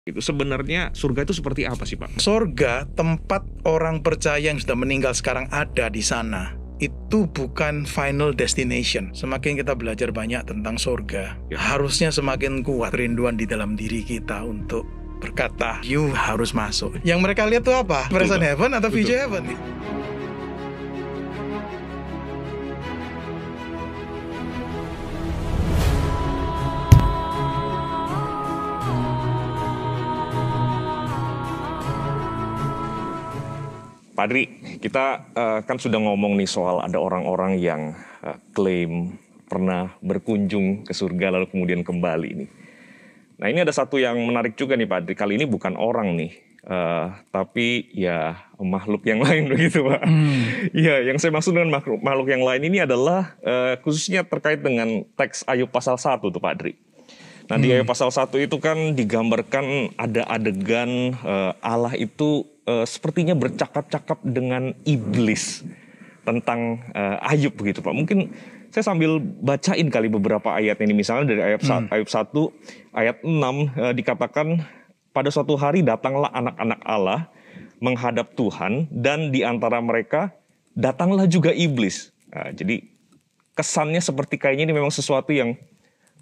Itu sebenarnya surga itu seperti apa sih, Pak? Surga, tempat orang percaya yang sudah meninggal sekarang ada di sana. Itu bukan final destination. Semakin kita belajar banyak tentang surga, harusnya semakin kuat rinduan di dalam diri kita untuk berkata, you harus masuk. Yang mereka lihat tuh apa? Present heaven atau future heaven? Padri, kita kan sudah ngomong nih soal ada orang-orang yang klaim pernah berkunjung ke surga lalu kemudian kembali nih. Nah, ini ada satu yang menarik juga nih, Padri. Kali ini bukan orang nih, tapi ya makhluk yang lain begitu, Pak. Iya, yang saya maksud dengan makhluk yang lain ini adalah khususnya terkait dengan teks Ayub pasal 1 tuh, Padri. Nah, di Ayub pasal 1 itu kan digambarkan ada adegan Allah itu sepertinya bercakap-cakap dengan iblis tentang Ayub begitu, Pak. Mungkin saya sambil bacain kali beberapa ayat ini. Misalnya dari Ayub 1 ayat 6 dikatakan, pada suatu hari datanglah anak-anak Allah menghadap Tuhan dan di antara mereka datanglah juga iblis. Nah, jadi kesannya seperti kayaknya ini memang sesuatu yang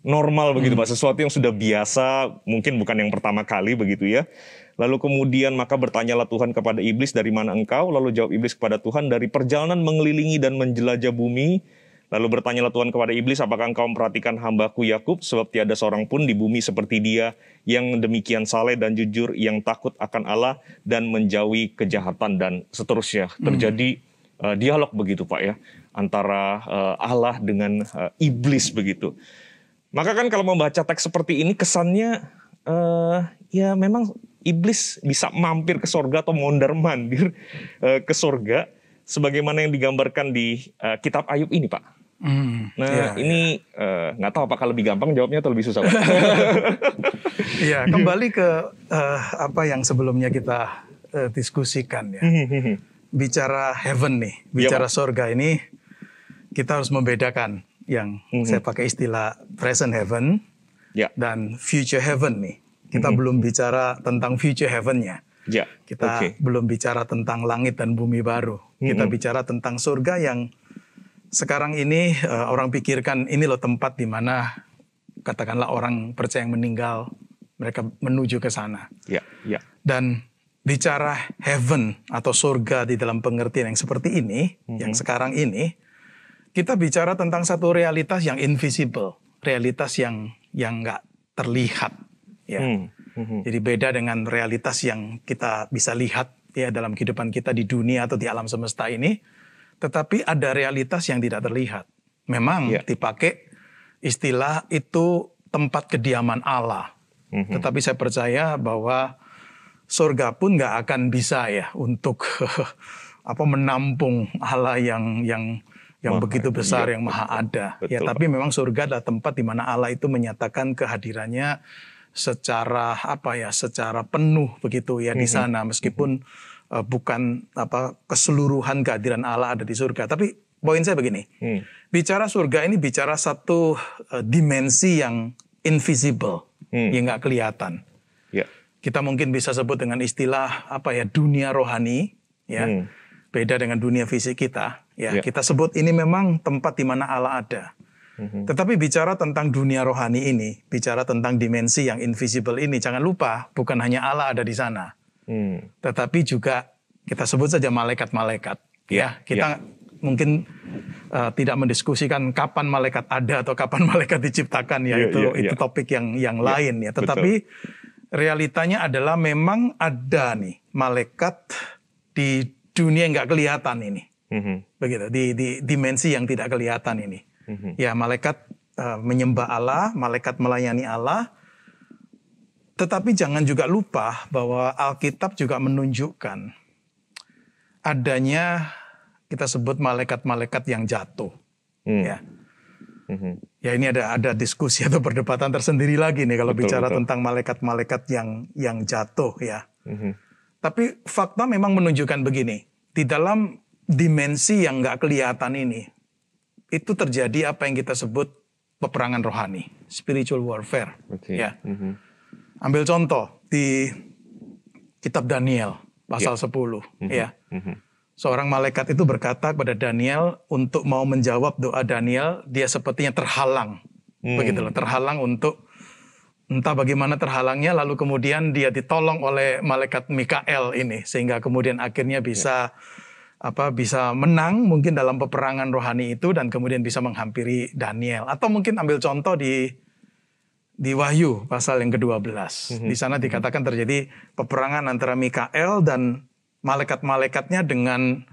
normal begitu, Pak. Sesuatu yang sudah biasa, mungkin bukan yang pertama kali begitu ya. Lalu kemudian maka bertanyalah Tuhan kepada iblis, dari mana engkau? Lalu jawab iblis kepada Tuhan, dari perjalanan mengelilingi dan menjelajah bumi. Lalu bertanyalah Tuhan kepada iblis, apakah engkau memperhatikan hambaku Yakub? Sebab tiada seorang pun di bumi seperti dia, yang demikian saleh dan jujur, yang takut akan Allah dan menjauhi kejahatan, dan seterusnya. Terjadi dialog begitu, Pak ya, antara Allah dengan iblis begitu. Maka kan kalau membaca teks seperti ini kesannya ya memang iblis bisa mampir ke sorga atau mondar-mandir ke sorga sebagaimana yang digambarkan di kitab Ayub ini, Pak. Ini nggak tahu apakah lebih gampang jawabnya atau lebih susah, Pak. Ya, kembali ke apa yang sebelumnya kita diskusikan ya. Bicara heaven nih, bicara sorga ini kita harus membedakan yang saya pakai istilah present heaven dan future heaven nih. Kita belum bicara tentang future heaven-nya. Kita belum bicara tentang langit dan bumi baru. Kita bicara tentang surga yang sekarang ini orang pikirkan ini loh tempat di mana katakanlah orang percaya yang meninggal, mereka menuju ke sana. Dan bicara heaven atau surga di dalam pengertian yang seperti ini, yang sekarang ini, kita bicara tentang satu realitas yang invisible, realitas yang nggak terlihat, ya. Jadi beda dengan realitas yang kita bisa lihat ya dalam kehidupan kita di dunia atau di alam semesta ini, tetapi ada realitas yang tidak terlihat. Memang dipakai istilah itu tempat kediaman Allah, tetapi saya percaya bahwa surga pun nggak akan bisa ya untuk menampung Allah yang begitu besar, yang maha ada. Ya, tapi memang surga adalah tempat di mana Allah itu menyatakan kehadirannya secara secara penuh begitu ya di sana, meskipun bukan keseluruhan kehadiran Allah ada di surga. Tapi poin saya begini, bicara surga ini bicara satu dimensi yang invisible, yang nggak kelihatan. Kita mungkin bisa sebut dengan istilah dunia rohani, ya. Beda dengan dunia fisik kita, ya. Kita sebut ini memang tempat di mana Allah ada. Tetapi bicara tentang dunia rohani ini, bicara tentang dimensi yang invisible ini, jangan lupa bukan hanya Allah ada di sana, tetapi juga kita sebut saja malaikat-malaikat. Kita mungkin tidak mendiskusikan kapan malaikat ada atau kapan malaikat diciptakan, ya. Itu topik yang lain, ya. Tetapi realitanya adalah memang ada nih malaikat di dunia yang nggak kelihatan ini, begitu, di dimensi yang tidak kelihatan ini. Ya, malaikat menyembah Allah, malaikat melayani Allah. Tetapi jangan juga lupa bahwa Alkitab juga menunjukkan adanya kita sebut malaikat-malaikat yang jatuh. Ya, ini ada diskusi atau perdebatan tersendiri lagi nih kalau bicara tentang malaikat-malaikat yang jatuh, ya. Tapi fakta memang menunjukkan begini, di dalam dimensi yang nggak kelihatan ini, itu terjadi apa yang kita sebut peperangan rohani, spiritual warfare. Ya. Ambil contoh, di kitab Daniel pasal 10 ya. Seorang malaikat itu berkata kepada Daniel untuk mau menjawab doa Daniel, dia sepertinya terhalang. Begitu loh, terhalang untuk entah bagaimana terhalangnya, lalu kemudian dia ditolong oleh malaikat Mikael ini sehingga kemudian akhirnya bisa bisa menang mungkin dalam peperangan rohani itu dan kemudian bisa menghampiri Daniel. Atau mungkin ambil contoh di Wahyu pasal yang ke-12. Di sana dikatakan terjadi peperangan antara Mikael dan malaikat-malaikatnya dengan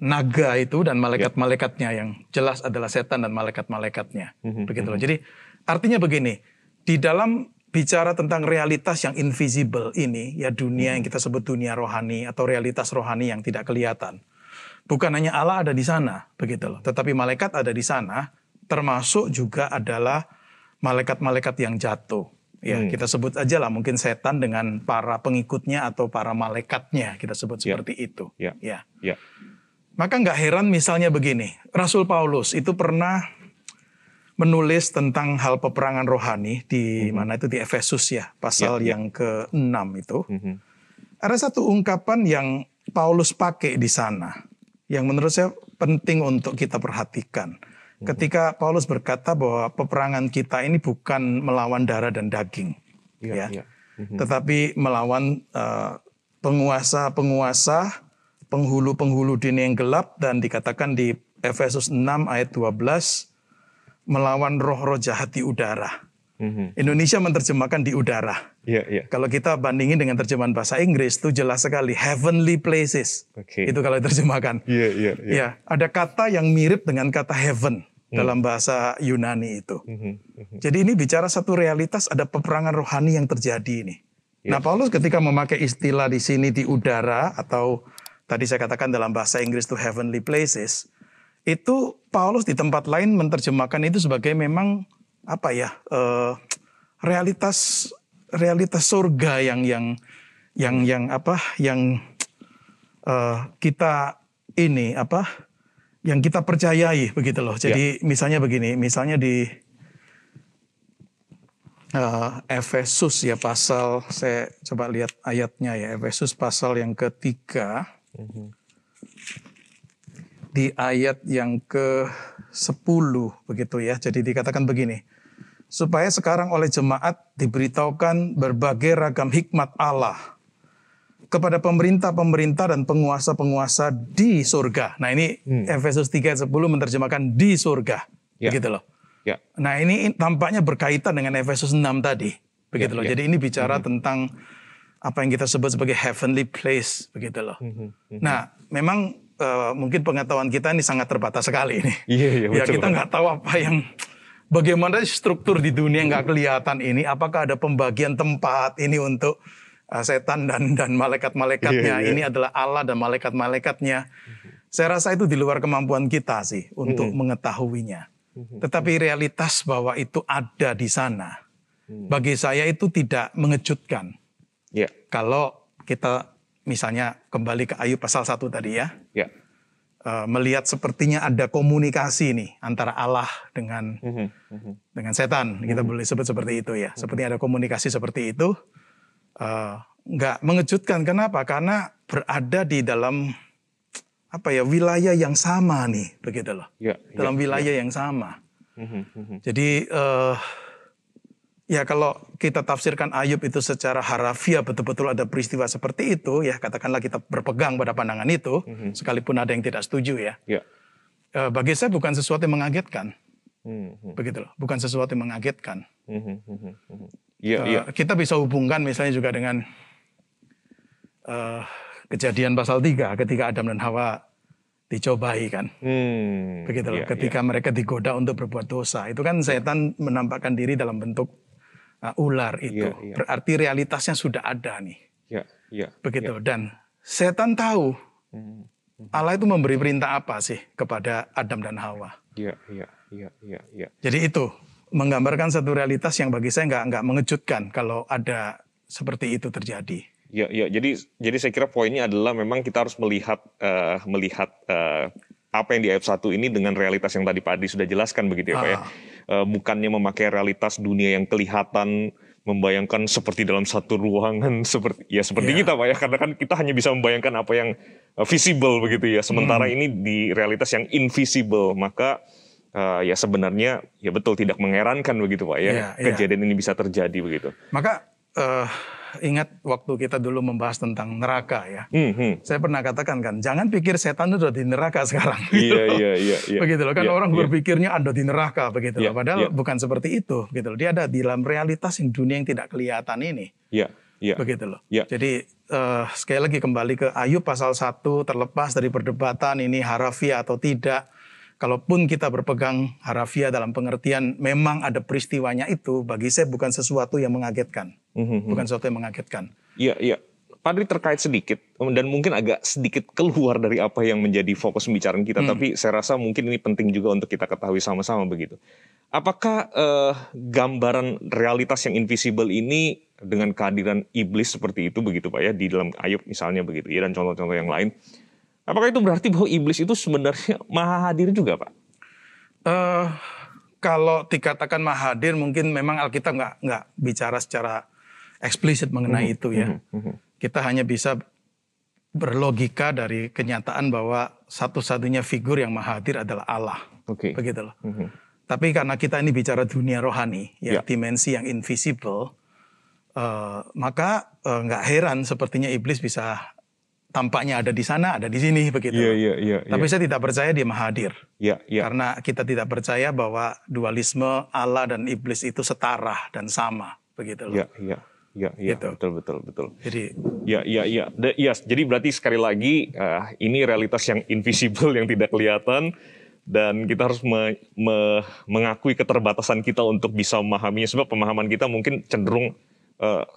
naga itu dan malaikat-malaikatnya yang jelas adalah setan dan malaikat-malaikatnya. Begitu loh. Jadi artinya begini, di dalam bicara tentang realitas yang invisible ini, ya dunia yang kita sebut dunia rohani atau realitas rohani yang tidak kelihatan. Bukan hanya Allah ada di sana, begitu loh. Tetapi malaikat ada di sana, termasuk juga adalah malaikat-malaikat yang jatuh. Ya, kita sebut aja lah mungkin setan dengan para pengikutnya atau para malaikatnya, kita sebut seperti itu. Ya. Maka nggak heran misalnya begini, Rasul Paulus itu pernah menulis tentang hal peperangan rohani di mana itu di Efesus ya, pasal yang ke-6 itu. Ada satu ungkapan yang Paulus pakai di sana, yang menurut saya penting untuk kita perhatikan. Ketika Paulus berkata bahwa peperangan kita ini bukan melawan darah dan daging, tetapi melawan penguasa-penguasa, penghulu-penghulu dunia yang gelap, dan dikatakan di Efesus 6 ayat 12, melawan roh-roh jahat di udara. Indonesia menerjemahkan di udara. Kalau kita bandingin dengan terjemahan bahasa Inggris itu jelas sekali heavenly places. Itu kalau diterjemahkan. Ya, ada kata yang mirip dengan kata heaven dalam bahasa Yunani itu. Jadi ini bicara satu realitas, ada peperangan rohani yang terjadi ini. Nah, Paulus ketika memakai istilah di sini di udara atau tadi saya katakan dalam bahasa Inggris itu heavenly places, itu Paulus di tempat lain menerjemahkan itu sebagai memang realitas surga yang kita ini yang kita percayai begitu loh. Jadi misalnya begini, misalnya di Efesus ya pasal, saya coba lihat ayatnya ya, Efesus pasal yang ke-3 di ayat yang ke-10 begitu ya. Jadi dikatakan begini, supaya sekarang oleh jemaat diberitahukan berbagai ragam hikmat Allah kepada pemerintah-pemerintah dan penguasa-penguasa di surga. Nah ini Efesus 3:10 menerjemahkan di surga, begitu loh. Nah ini tampaknya berkaitan dengan Efesus 6 tadi, begitu loh. Jadi ini bicara tentang apa yang kita sebut sebagai heavenly place, begitu loh. Nah memang mungkin pengetahuan kita ini sangat terbatas sekali ini. Ya kita nggak tahu bagaimana struktur di dunia nggak kelihatan ini. Apakah ada pembagian tempat ini untuk setan dan malaikat-malaikatnya. Ini adalah Allah dan malaikat-malaikatnya. Saya rasa itu di luar kemampuan kita sih untuk mengetahuinya. Tetapi realitas bahwa itu ada di sana, bagi saya itu tidak mengejutkan. Kalau kita misalnya kembali ke Ayub pasal 1 tadi ya. Melihat sepertinya ada komunikasi nih antara Allah dengan setan. Kita boleh sebut seperti itu ya. Sepertinya ada komunikasi seperti itu. Nggak mengejutkan. Kenapa? Karena berada di dalam wilayah yang sama nih, begitu loh. Dalam wilayah yang sama. Jadi ya kalau kita tafsirkan Ayub itu secara harafiah betul-betul ada peristiwa seperti itu, ya katakanlah kita berpegang pada pandangan itu, sekalipun ada yang tidak setuju ya. Bagi saya bukan sesuatu yang mengagetkan. Begitu loh, bukan sesuatu yang mengagetkan. Kita bisa hubungkan misalnya juga dengan Kejadian pasal 3 ketika Adam dan Hawa dicobai kan. Begitu loh, ketika mereka digoda untuk berbuat dosa. Itu kan setan menampakkan diri dalam bentuk ular itu. Berarti realitasnya sudah ada nih. Begitu. Dan setan tahu Allah itu memberi perintah apa sih kepada Adam dan Hawa. Jadi itu menggambarkan satu realitas yang bagi saya nggak mengejutkan kalau ada seperti itu terjadi. Jadi saya kira poinnya adalah memang kita harus melihat apa yang di ayat 1 ini dengan realitas yang tadi Pak Adi sudah jelaskan begitu ya Pak ya. Bukannya memakai realitas dunia yang kelihatan membayangkan seperti dalam satu ruangan seperti Iya. kita Pak ya, karena kan kita hanya bisa membayangkan apa yang visible begitu ya. Sementara ini di realitas yang invisible, maka ya sebenarnya ya betul tidak mengherankan begitu Pak ya. Iya, iya. Kejadian ini bisa terjadi begitu. Maka ingat waktu kita dulu membahas tentang neraka ya. Saya pernah katakan kan, jangan pikir setan itu udah di neraka sekarang. Iya. Begitu loh kan, Iya, orang iya. berpikirnya ada di neraka begitu Iya, loh. Padahal iya. bukan seperti itu gitu loh. Dia ada di dalam realitas yang dunia yang tidak kelihatan ini. Iya. Begitu loh. Iya. Jadi sekali lagi kembali ke Ayub pasal 1, terlepas dari perdebatan ini harafiah atau tidak. Kalaupun kita berpegang harafiah dalam pengertian memang ada peristiwanya itu, bagi saya bukan sesuatu yang mengagetkan. Bukan sesuatu yang mengagetkan. Iya. Padri terkait sedikit dan mungkin agak sedikit keluar dari apa yang menjadi fokus pembicaraan kita, tapi saya rasa mungkin ini penting juga untuk kita ketahui sama-sama begitu. Apakah gambaran realitas yang invisible ini dengan kehadiran iblis seperti itu begitu Pak ya, di dalam Ayub misalnya begitu ya, dan contoh-contoh yang lain, apakah itu berarti bahwa iblis itu sebenarnya maha hadir juga Pak? Kalau dikatakan maha hadir, mungkin memang Alkitab nggak bicara secara eksplisit mengenai itu ya. Kita hanya bisa berlogika dari kenyataan bahwa satu-satunya figur yang maha hadir adalah Allah. Begitu loh. Tapi karena kita ini bicara dunia rohani, ya, dimensi yang invisible, maka nggak heran sepertinya iblis bisa tampaknya ada di sana, ada di sini, begitu. Iya. Tapi saya tidak percaya dia maha hadir. Iya. Karena kita tidak percaya bahwa dualisme Allah dan iblis itu setara dan sama, begitu loh. Iya, Gitu. betul. Jadi, Iya. Jadi berarti sekali lagi ini realitas yang invisible yang tidak kelihatan, dan kita harus mengakui keterbatasan kita untuk bisa memahaminya, sebab pemahaman kita mungkin cenderung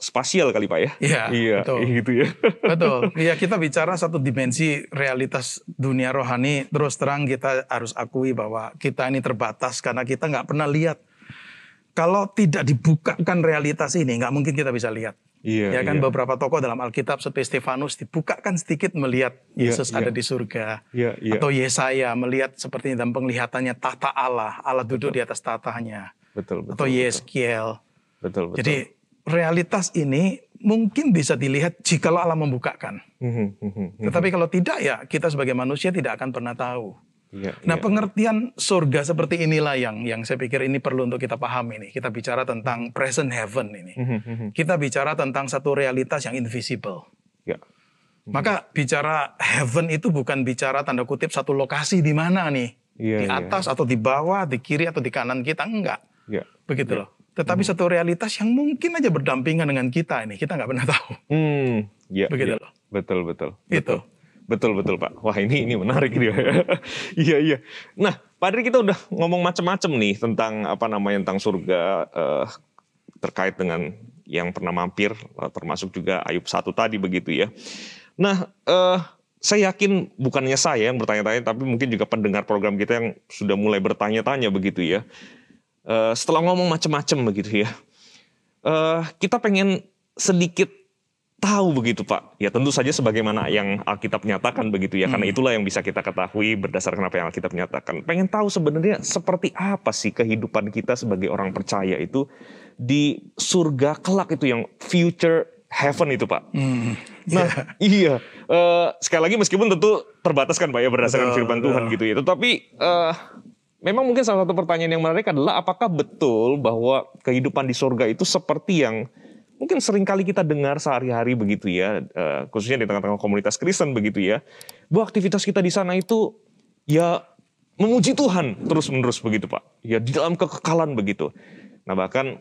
spasial kali Pak ya. Iya, betul. Gitu ya. Betul. Iya, kita bicara satu dimensi realitas dunia rohani, terus terang kita harus akui bahwa kita ini terbatas karena kita nggak pernah lihat. Kalau tidak dibukakan realitas ini, nggak mungkin kita bisa lihat. Ya kan, beberapa tokoh dalam Alkitab seperti Stefanus dibukakan sedikit melihat Yesus ada di surga. Atau Yesaya melihat seperti dalam penglihatannya tahta Allah, Allah duduk di atas tahtanya. Betul. Atau Yeskiel. Betul. Jadi realitas ini mungkin bisa dilihat jikalau Allah membukakan. Tetapi kalau tidak, ya kita sebagai manusia tidak akan pernah tahu. Pengertian surga seperti inilah yang saya pikir ini perlu untuk kita pahami nih. Kita bicara tentang present heaven ini. Kita bicara tentang satu realitas yang invisible. Maka bicara heaven itu bukan bicara tanda kutip satu lokasi di mana nih. Di atas atau di bawah, di kiri atau di kanan kita, enggak. Begitu loh. Tetapi satu realitas yang mungkin aja berdampingan dengan kita ini. Kita nggak pernah tahu. Begitu loh. Betul. Itu. Betul Pak. Wah ini menarik dia. Iya. Nah, Padri, kita udah ngomong macam-macam nih tentang tentang surga, terkait dengan yang pernah mampir, termasuk juga Ayub 1 tadi begitu ya. Nah, saya yakin bukannya saya yang bertanya-tanya, tapi mungkin juga pendengar program kita yang sudah mulai bertanya-tanya begitu ya. Setelah ngomong macam-macam begitu ya, kita pengen sedikit tahu begitu Pak. Ya tentu saja sebagaimana yang Alkitab nyatakan begitu ya. Karena itulah yang bisa kita ketahui berdasarkan apa yang Alkitab nyatakan. Pengen tahu sebenarnya seperti apa sih kehidupan kita sebagai orang percaya itu di surga kelak itu, yang future heaven itu Pak. Nah iya. Sekali lagi meskipun tentu terbatas kan Pak ya berdasarkan firman Tuhan gitu ya. Tetapi memang mungkin salah satu pertanyaan yang menarik adalah apakah betul bahwa kehidupan di surga itu seperti yang mungkin sering kali kita dengar sehari-hari begitu ya, khususnya di tengah-tengah komunitas Kristen begitu ya, bahwa aktivitas kita di sana itu ya memuji Tuhan terus-menerus begitu Pak, ya di dalam kekekalan begitu. Nah bahkan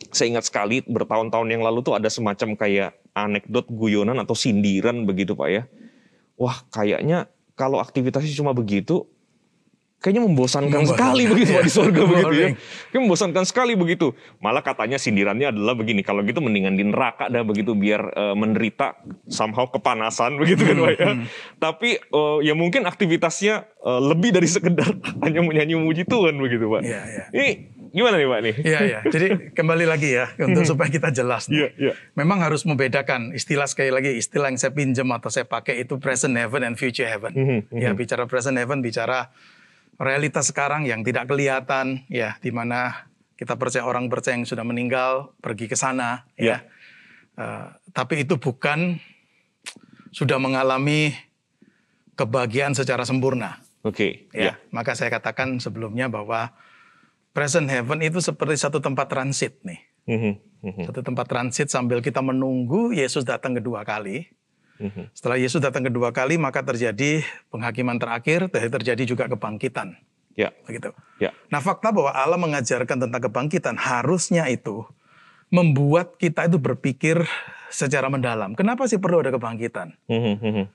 saya ingat sekali bertahun-tahun yang lalu tuh ada semacam kayak anekdot, guyonan atau sindiran begitu Pak ya. Wah kayaknya kalau aktivitasnya cuma begitu, kayaknya membosankan sekali begitu Pak di surga begitu ya. Kayaknya membosankan sekali begitu. Malah katanya sindirannya adalah begini, kalau gitu mendingan di neraka dah begitu biar menderita somehow kepanasan begitu kan Pak ya. Tapi ya mungkin aktivitasnya lebih dari sekedar hanya menyanyi memuji Tuhan begitu Pak. Ini gimana nih Pak nih? Iya. Jadi kembali lagi ya untuk supaya kita jelas nih. Memang harus membedakan istilah, sekali lagi istilah yang saya pinjam atau saya pakai itu present heaven and future heaven. Ya bicara present heaven bicara realitas sekarang yang tidak kelihatan ya, di mana Kita percaya orang percaya yang sudah meninggal pergi ke sana, ya. Tapi itu bukan sudah mengalami kebahagiaan secara sempurna. Oke. Ya, maka saya katakan sebelumnya bahwa present heaven itu seperti satu tempat transit nih. Satu tempat transit sambil kita menunggu Yesus datang kedua kali. Setelah Yesus datang kedua kali, maka terjadi penghakiman terakhir, terjadi juga kebangkitan. Begitu. Nah, fakta bahwa Allah mengajarkan tentang kebangkitan harusnya itu membuat kita itu berpikir secara mendalam. Kenapa sih perlu ada kebangkitan?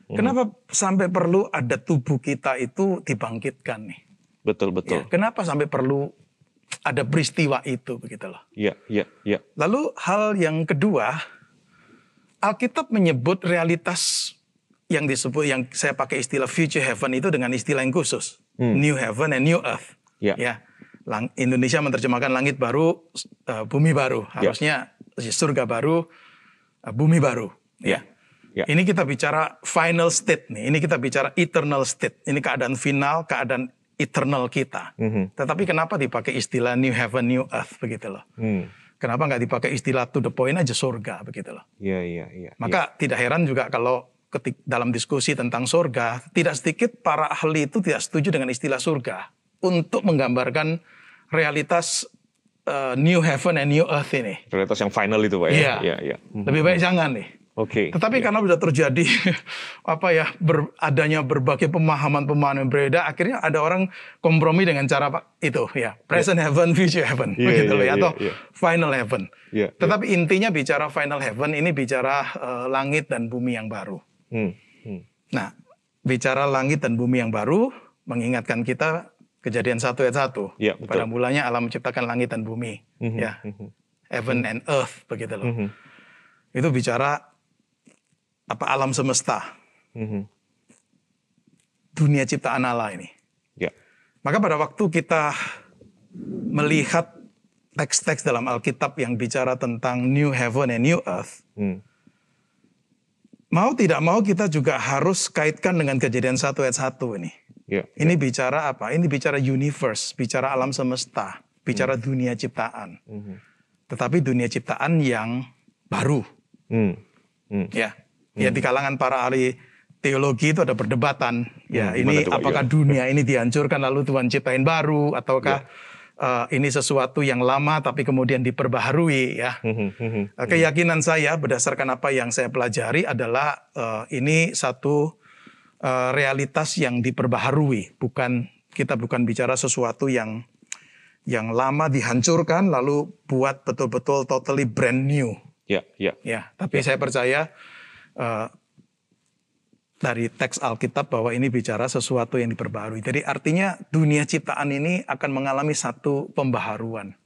Kenapa sampai perlu ada tubuh kita itu dibangkitkan nih? Betul. Ya, kenapa sampai perlu ada peristiwa itu, begitu loh. Lalu hal yang kedua, Alkitab menyebut realitas yang disebut, yang saya pakai istilah future heaven itu dengan istilah yang khusus. New heaven and new earth. Ya, Indonesia menerjemahkan langit baru, bumi baru. Harusnya surga baru, bumi baru. Ini kita bicara final state nih. Ini kita bicara eternal state. Ini keadaan final, keadaan eternal kita. Tetapi kenapa dipakai istilah new heaven, new earth, begitu loh. Kenapa nggak dipakai istilah to the point aja surga, begitu loh. Maka tidak heran juga kalau dalam diskusi tentang surga, tidak sedikit para ahli itu tidak setuju dengan istilah surga untuk menggambarkan realitas new heaven and new earth ini. Realitas yang final itu, Pak ya. Lebih baik jangan nih. Tetapi karena sudah terjadi adanya berbagai pemahaman yang berbeda, akhirnya ada orang kompromi dengan cara itu ya, present heaven, future heaven, begitu loh, atau final heaven. Tetapi intinya bicara final heaven ini bicara langit dan bumi yang baru. Nah, bicara langit dan bumi yang baru mengingatkan kita Kejadian 1 ayat 1. Pada mulanya Allah menciptakan langit dan bumi, ya, heaven and earth, begitu loh. Itu bicara alam semesta, dunia ciptaan Allah ini. Maka pada waktu kita melihat teks-teks dalam Alkitab yang bicara tentang new heaven and new earth, mau tidak mau kita juga harus kaitkan dengan Kejadian 1 ayat 1 ini. Ini bicara apa? Ini bicara universe, bicara alam semesta, bicara dunia ciptaan. Tetapi dunia ciptaan yang baru. Ya, di kalangan para ahli teologi itu ada perdebatan. Ya, ini apakah dunia ini dihancurkan lalu Tuhan ciptain baru, ataukah ini sesuatu yang lama tapi kemudian diperbaharui, ya. Keyakinan saya berdasarkan apa yang saya pelajari adalah ini satu realitas yang diperbaharui, kita bukan bicara sesuatu yang lama dihancurkan lalu buat betul-betul totally brand new. Tapi saya percaya dari teks Alkitab bahwa ini bicara sesuatu yang diperbaharui. Jadi artinya dunia ciptaan ini akan mengalami satu pembaharuan.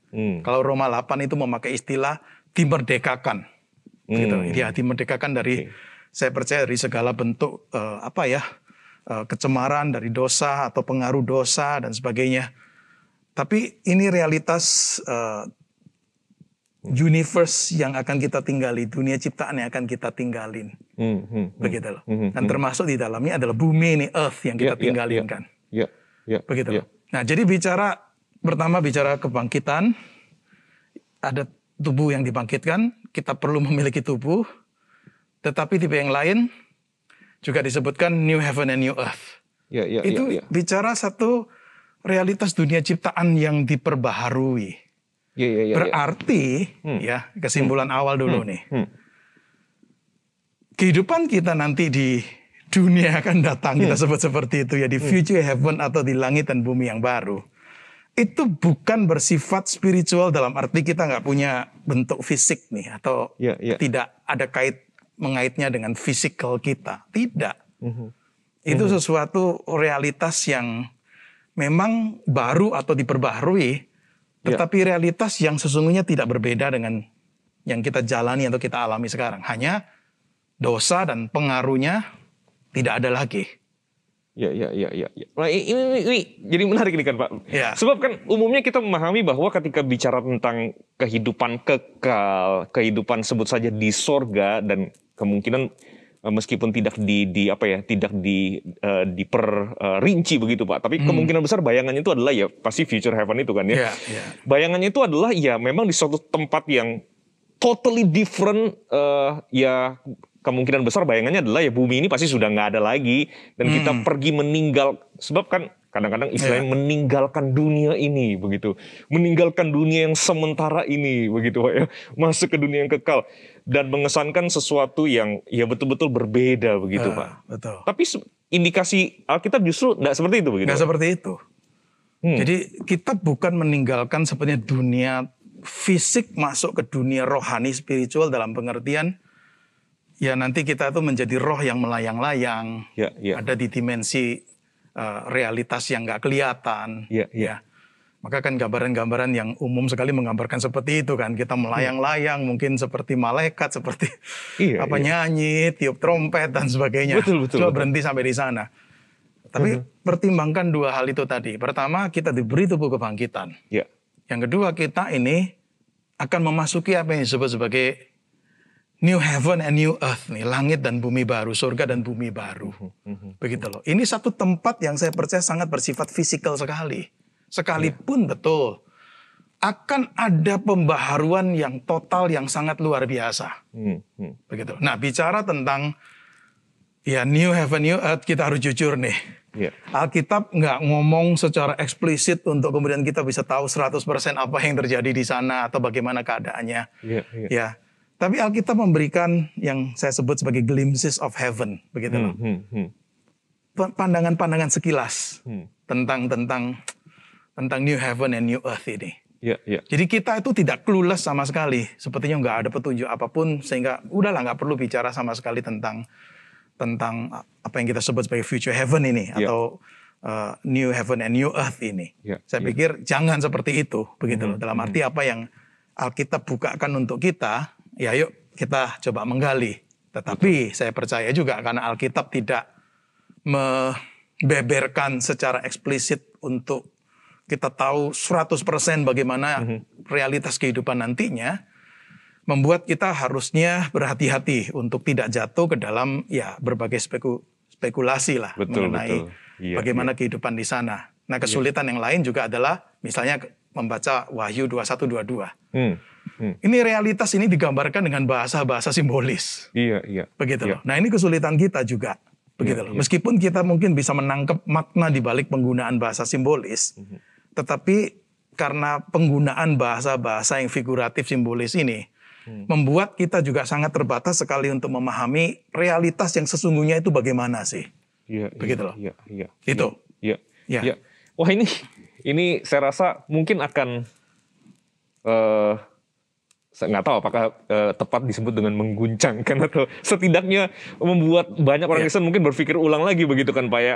Kalau Roma 8 itu memakai istilah dimerdekakan. Gitu. Dia dimerdekakan dari, saya percaya dari segala bentuk kecemaran dari dosa atau pengaruh dosa dan sebagainya. Tapi ini realitas universe yang akan kita tinggali, dunia ciptaan yang akan kita tinggalin, begitu loh. Dan termasuk di dalamnya adalah bumi ini, earth yang kita tinggalin kan, begitu loh. Nah, jadi pertama bicara kebangkitan, ada tubuh yang dibangkitkan, kita perlu memiliki tubuh. Tetapi tipe yang lain juga disebutkan new heaven and new earth. Itu bicara satu realitas dunia ciptaan yang diperbaharui. Berarti, kesimpulan awal dulu nih. Kehidupan kita nanti di dunia akan datang, kita sebut seperti itu ya, di future heaven atau di langit dan bumi yang baru. Itu bukan bersifat spiritual dalam arti kita nggak punya bentuk fisik nih, atau tidak ada mengaitnya dengan fisikal kita. Tidak. Itu sesuatu realitas yang memang baru atau diperbaharui, tetapi realitas yang sesungguhnya tidak berbeda dengan yang kita jalani atau kita alami sekarang. Hanya dosa dan pengaruhnya tidak ada lagi. Nah, ini jadi menarik nih kan Pak. Sebab kan umumnya kita memahami bahwa ketika bicara tentang kehidupan kekal, kehidupan sebut saja di sorga, dan kemungkinan meskipun tidak diperinci begitu Pak, tapi kemungkinan besar bayangannya itu adalah ya pasti future heaven itu kan ya. Bayangannya itu adalah ya memang di suatu tempat yang totally different, ya kemungkinan besar bayangannya adalah ya bumi ini pasti sudah nggak ada lagi dan kita pergi meninggal, sebab kan kadang-kadang istilahnya meninggalkan dunia ini begitu, meninggalkan dunia yang sementara ini begitu Pak ya, masuk ke dunia yang kekal dan mengesankan sesuatu yang ya betul-betul berbeda begitu Pak. Betul. Tapi indikasi Alkitab justru nggak seperti itu begitu. Nggak seperti itu. Jadi kita bukan meninggalkan sebenarnya dunia fisik masuk ke dunia rohani spiritual dalam pengertian ya nanti kita itu menjadi roh yang melayang-layang, ada di dimensi realitas yang nggak kelihatan. Maka kan gambaran-gambaran yang umum sekali menggambarkan seperti itu kan. Kita melayang-layang mungkin seperti malaikat, seperti nyanyi, tiup trompet dan sebagainya. Coba berhenti sampai di sana. Tapi pertimbangkan dua hal itu tadi. Pertama, kita diberi tubuh kebangkitan. Yang kedua, kita ini akan memasuki apa yang disebut sebagai new heaven and new earth nih, langit dan bumi baru, surga dan bumi baru. Begitu loh. Ini satu tempat yang saya percaya sangat bersifat fisikal sekali. Sekalipun betul akan ada pembaharuan yang total yang sangat luar biasa. Begitu. Nah, bicara tentang ya new heaven, new earth, kita harus jujur nih. Alkitab nggak ngomong secara eksplisit untuk kemudian kita bisa tahu 100% apa yang terjadi di sana atau bagaimana keadaannya. Ya. Tapi Alkitab memberikan yang saya sebut sebagai glimpses of heaven, begitu loh. Pandangan-pandangan sekilas tentang new heaven and new earth ini. Jadi kita itu tidak clueless sama sekali. Sepertinya nggak ada petunjuk apapun sehingga udahlah nggak perlu bicara sama sekali tentang apa yang kita sebut sebagai future heaven ini atau new heaven and new earth ini. Saya pikir jangan seperti itu, begitu loh. Dalam arti apa yang Alkitab bukakan untuk kita, ya yuk kita coba menggali. Tetapi saya percaya juga karena Alkitab tidak membeberkan secara eksplisit untuk kita tahu 100% bagaimana realitas kehidupan nantinya, membuat kita harusnya berhati-hati untuk tidak jatuh ke dalam ya berbagai spekulasi lah mengenai bagaimana kehidupan di sana. Nah, kesulitan yang lain juga adalah misalnya membaca Wahyu 21-22. Ini realitas ini digambarkan dengan bahasa-bahasa simbolis. Begitu loh. Nah, ini kesulitan kita juga. Begitu loh. Meskipun kita mungkin bisa menangkap makna di balik penggunaan bahasa simbolis, tetapi karena penggunaan bahasa-bahasa yang figuratif simbolis ini membuat kita juga sangat terbatas sekali untuk memahami realitas yang sesungguhnya itu bagaimana sih. Begitu loh. Itu. Wah, ini saya rasa mungkin akan saya nggak tahu apakah tepat disebut dengan mengguncangkan atau setidaknya membuat banyak orang Kristen mungkin berpikir ulang lagi begitu kan Pak ya.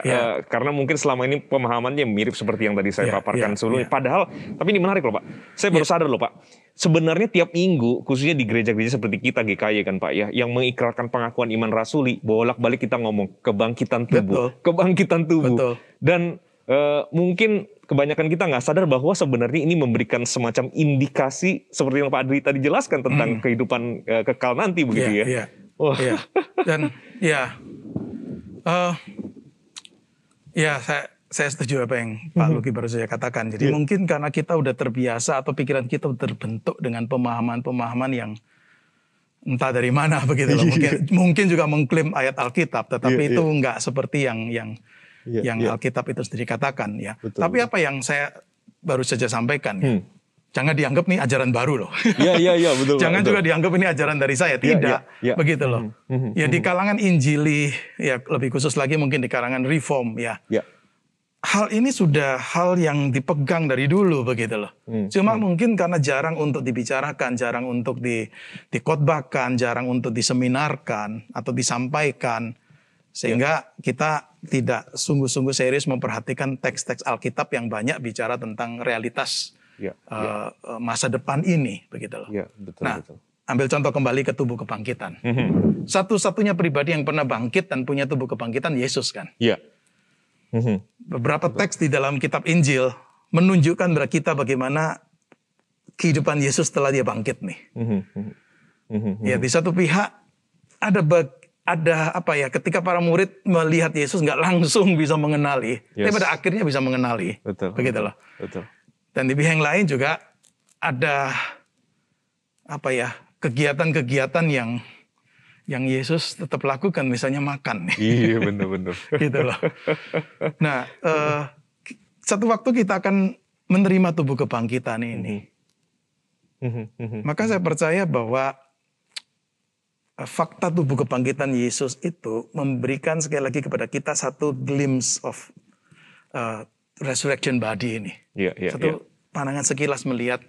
Karena mungkin selama ini pemahamannya mirip seperti yang tadi saya paparkan sebelumnya. Padahal, tapi ini menarik loh Pak. Saya baru sadar loh Pak. Sebenarnya tiap minggu, khususnya di gereja-gereja seperti kita GKY kan Pak ya, yang mengikrarkan pengakuan iman rasuli, bolak-balik kita ngomong kebangkitan tubuh, kebangkitan tubuh. Dan mungkin kebanyakan kita nggak sadar bahwa sebenarnya ini memberikan semacam indikasi seperti yang Pak Adri tadi jelaskan tentang kehidupan kekal nanti begitu ya. Dan saya setuju apa yang Pak Luki baru saja katakan. Jadi mungkin karena kita udah terbiasa atau pikiran kita terbentuk dengan pemahaman-pemahaman yang entah dari mana begitu loh. Mungkin juga mengklaim ayat Alkitab, tetapi itu nggak seperti yang Alkitab itu sendiri katakan ya. Tapi apa yang saya baru saja sampaikan ya, jangan dianggap nih ajaran baru loh. Betul. Jangan juga dianggap ini ajaran dari saya, tidak. Begitu loh. Ya di kalangan Injili, ya lebih khusus lagi mungkin di kalangan Reform ya. Hal ini sudah hal yang dipegang dari dulu begitu loh. Cuma mungkin karena jarang untuk dibicarakan, jarang untuk dikhotbahkan, jarang untuk diseminarkan atau disampaikan. Sehingga kita tidak sungguh-sungguh serius memperhatikan teks-teks Alkitab yang banyak bicara tentang realitas masa depan ini, begitu loh. Betul. Ambil contoh kembali ke tubuh kebangkitan. Satu-satunya pribadi yang pernah bangkit dan punya tubuh kebangkitan Yesus kan. Beberapa teks di dalam kitab Injil menunjukkan kepada kita bagaimana kehidupan Yesus setelah dia bangkit nih. Ya di satu pihak ada apa ya, ketika para murid melihat Yesus nggak langsung bisa mengenali, tapi Yes. pada akhirnya bisa mengenali. Betul. Begitu loh. Betul. Dan di pihak yang lain juga ada apa ya, kegiatan-kegiatan yang Yesus tetap lakukan, misalnya makan. Iya, benar-benar. Gitu loh. Nah, satu waktu kita akan menerima tubuh kebangkitan ini. Maka saya percaya bahwa fakta tubuh kebangkitan Yesus itu memberikan sekali lagi kepada kita satu glimpse of resurrection body ini. Iya. Satu pandangan sekilas melihat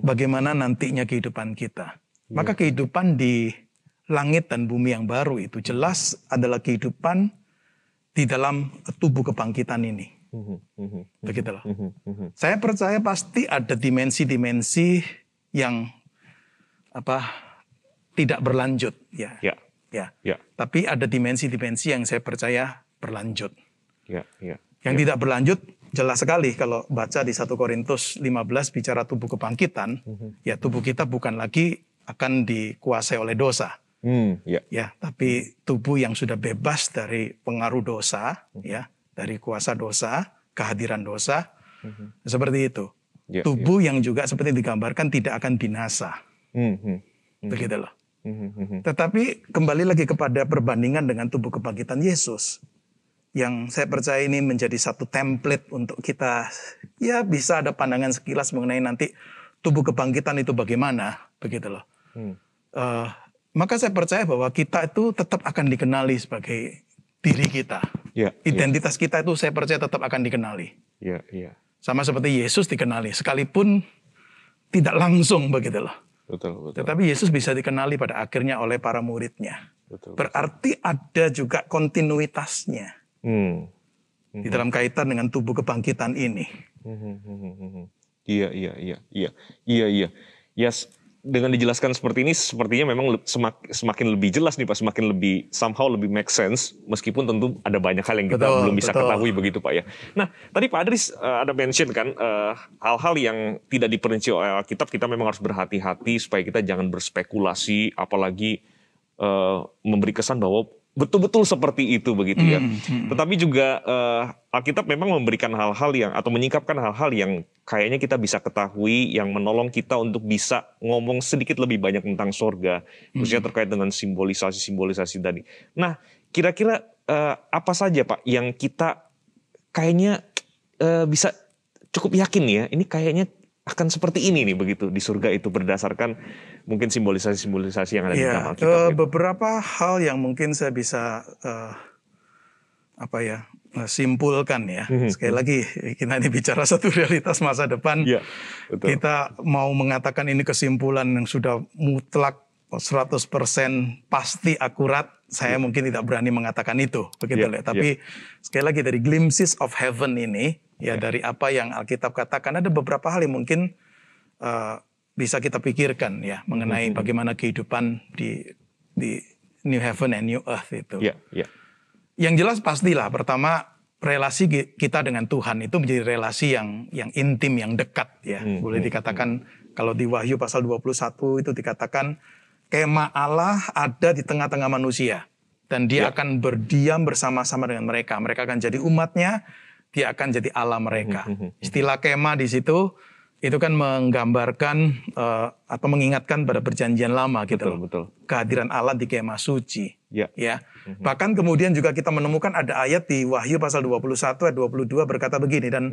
bagaimana nantinya kehidupan kita. Maka kehidupan di langit dan bumi yang baru itu jelas adalah kehidupan di dalam tubuh kebangkitan ini. Begitulah. Saya percaya pasti ada dimensi-dimensi yang tidak berlanjut, ya. Tapi ada dimensi-dimensi yang saya percaya berlanjut. Yang tidak berlanjut jelas sekali kalau baca di 1 Korintus 15 bicara tubuh kebangkitan, ya tubuh kita bukan lagi akan dikuasai oleh dosa. Ya, tapi tubuh yang sudah bebas dari pengaruh dosa, ya, dari kuasa dosa, kehadiran dosa, seperti itu. Tubuh yang juga seperti digambarkan tidak akan binasa. Begitu loh. Tetapi kembali lagi kepada perbandingan dengan tubuh kebangkitan Yesus, yang saya percaya ini menjadi satu template untuk kita, ya bisa ada pandangan sekilas mengenai nanti tubuh kebangkitan itu bagaimana, begitu loh. Maka saya percaya bahwa kita itu tetap akan dikenali sebagai diri kita. Identitas kita itu saya percaya tetap akan dikenali. Sama seperti Yesus dikenali, sekalipun tidak langsung, begitu loh. Betul. Tetapi Yesus bisa dikenali pada akhirnya oleh para muridnya. Berarti ada juga kontinuitasnya di dalam kaitan dengan tubuh kebangkitan ini. Iya. Yes. Dengan dijelaskan seperti ini, sepertinya memang semakin lebih jelas nih Pak, semakin lebih somehow lebih make sense, meskipun tentu ada banyak hal yang kita belum bisa ketahui begitu Pak ya. Nah, tadi Pak Adris ada mention kan, hal-hal yang tidak diperinci oleh Alkitab, kita memang harus berhati-hati supaya kita jangan berspekulasi, apalagi memberi kesan bahwa betul-betul seperti itu begitu ya. Tetapi juga Alkitab memang memberikan hal-hal yang atau menyingkapkan hal-hal yang kayaknya kita bisa ketahui, yang menolong kita untuk bisa ngomong sedikit lebih banyak tentang sorga, khususnya terkait dengan simbolisasi tadi. Nah, kira-kira apa saja Pak yang kita kayaknya bisa cukup yakin ya, ini kayaknya akan seperti ini nih begitu di surga itu berdasarkan mungkin simbolisasi yang ada di dalam Alkitab. Beberapa hal yang mungkin saya bisa simpulkan ya. Sekali lagi kita ini bicara satu realitas masa depan. Betul. Kita mau mengatakan ini kesimpulan yang sudah mutlak 100% pasti akurat, saya mungkin tidak berani mengatakan itu, begitu ya. Tapi sekali lagi dari glimpses of heaven ini, ya dari apa yang Alkitab katakan, ada beberapa hal yang mungkin bisa kita pikirkan ya mengenai bagaimana kehidupan di New Heaven and New Earth itu. Yang jelas pastilah pertama relasi kita dengan Tuhan itu menjadi relasi yang intim, yang dekat ya. Boleh dikatakan kalau di Wahyu pasal 21 itu dikatakan kemah Allah ada di tengah-tengah manusia. Dan dia akan berdiam bersama-sama dengan mereka. Mereka akan jadi umatnya, dia akan jadi Allah mereka. Istilah kemah di situ, itu kan menggambarkan atau mengingatkan pada perjanjian lama gitu. Betul. Kehadiran Allah di kemah suci. Ya. Bahkan kemudian juga kita menemukan ada ayat di Wahyu pasal 21 ayat 22 berkata begini. Dan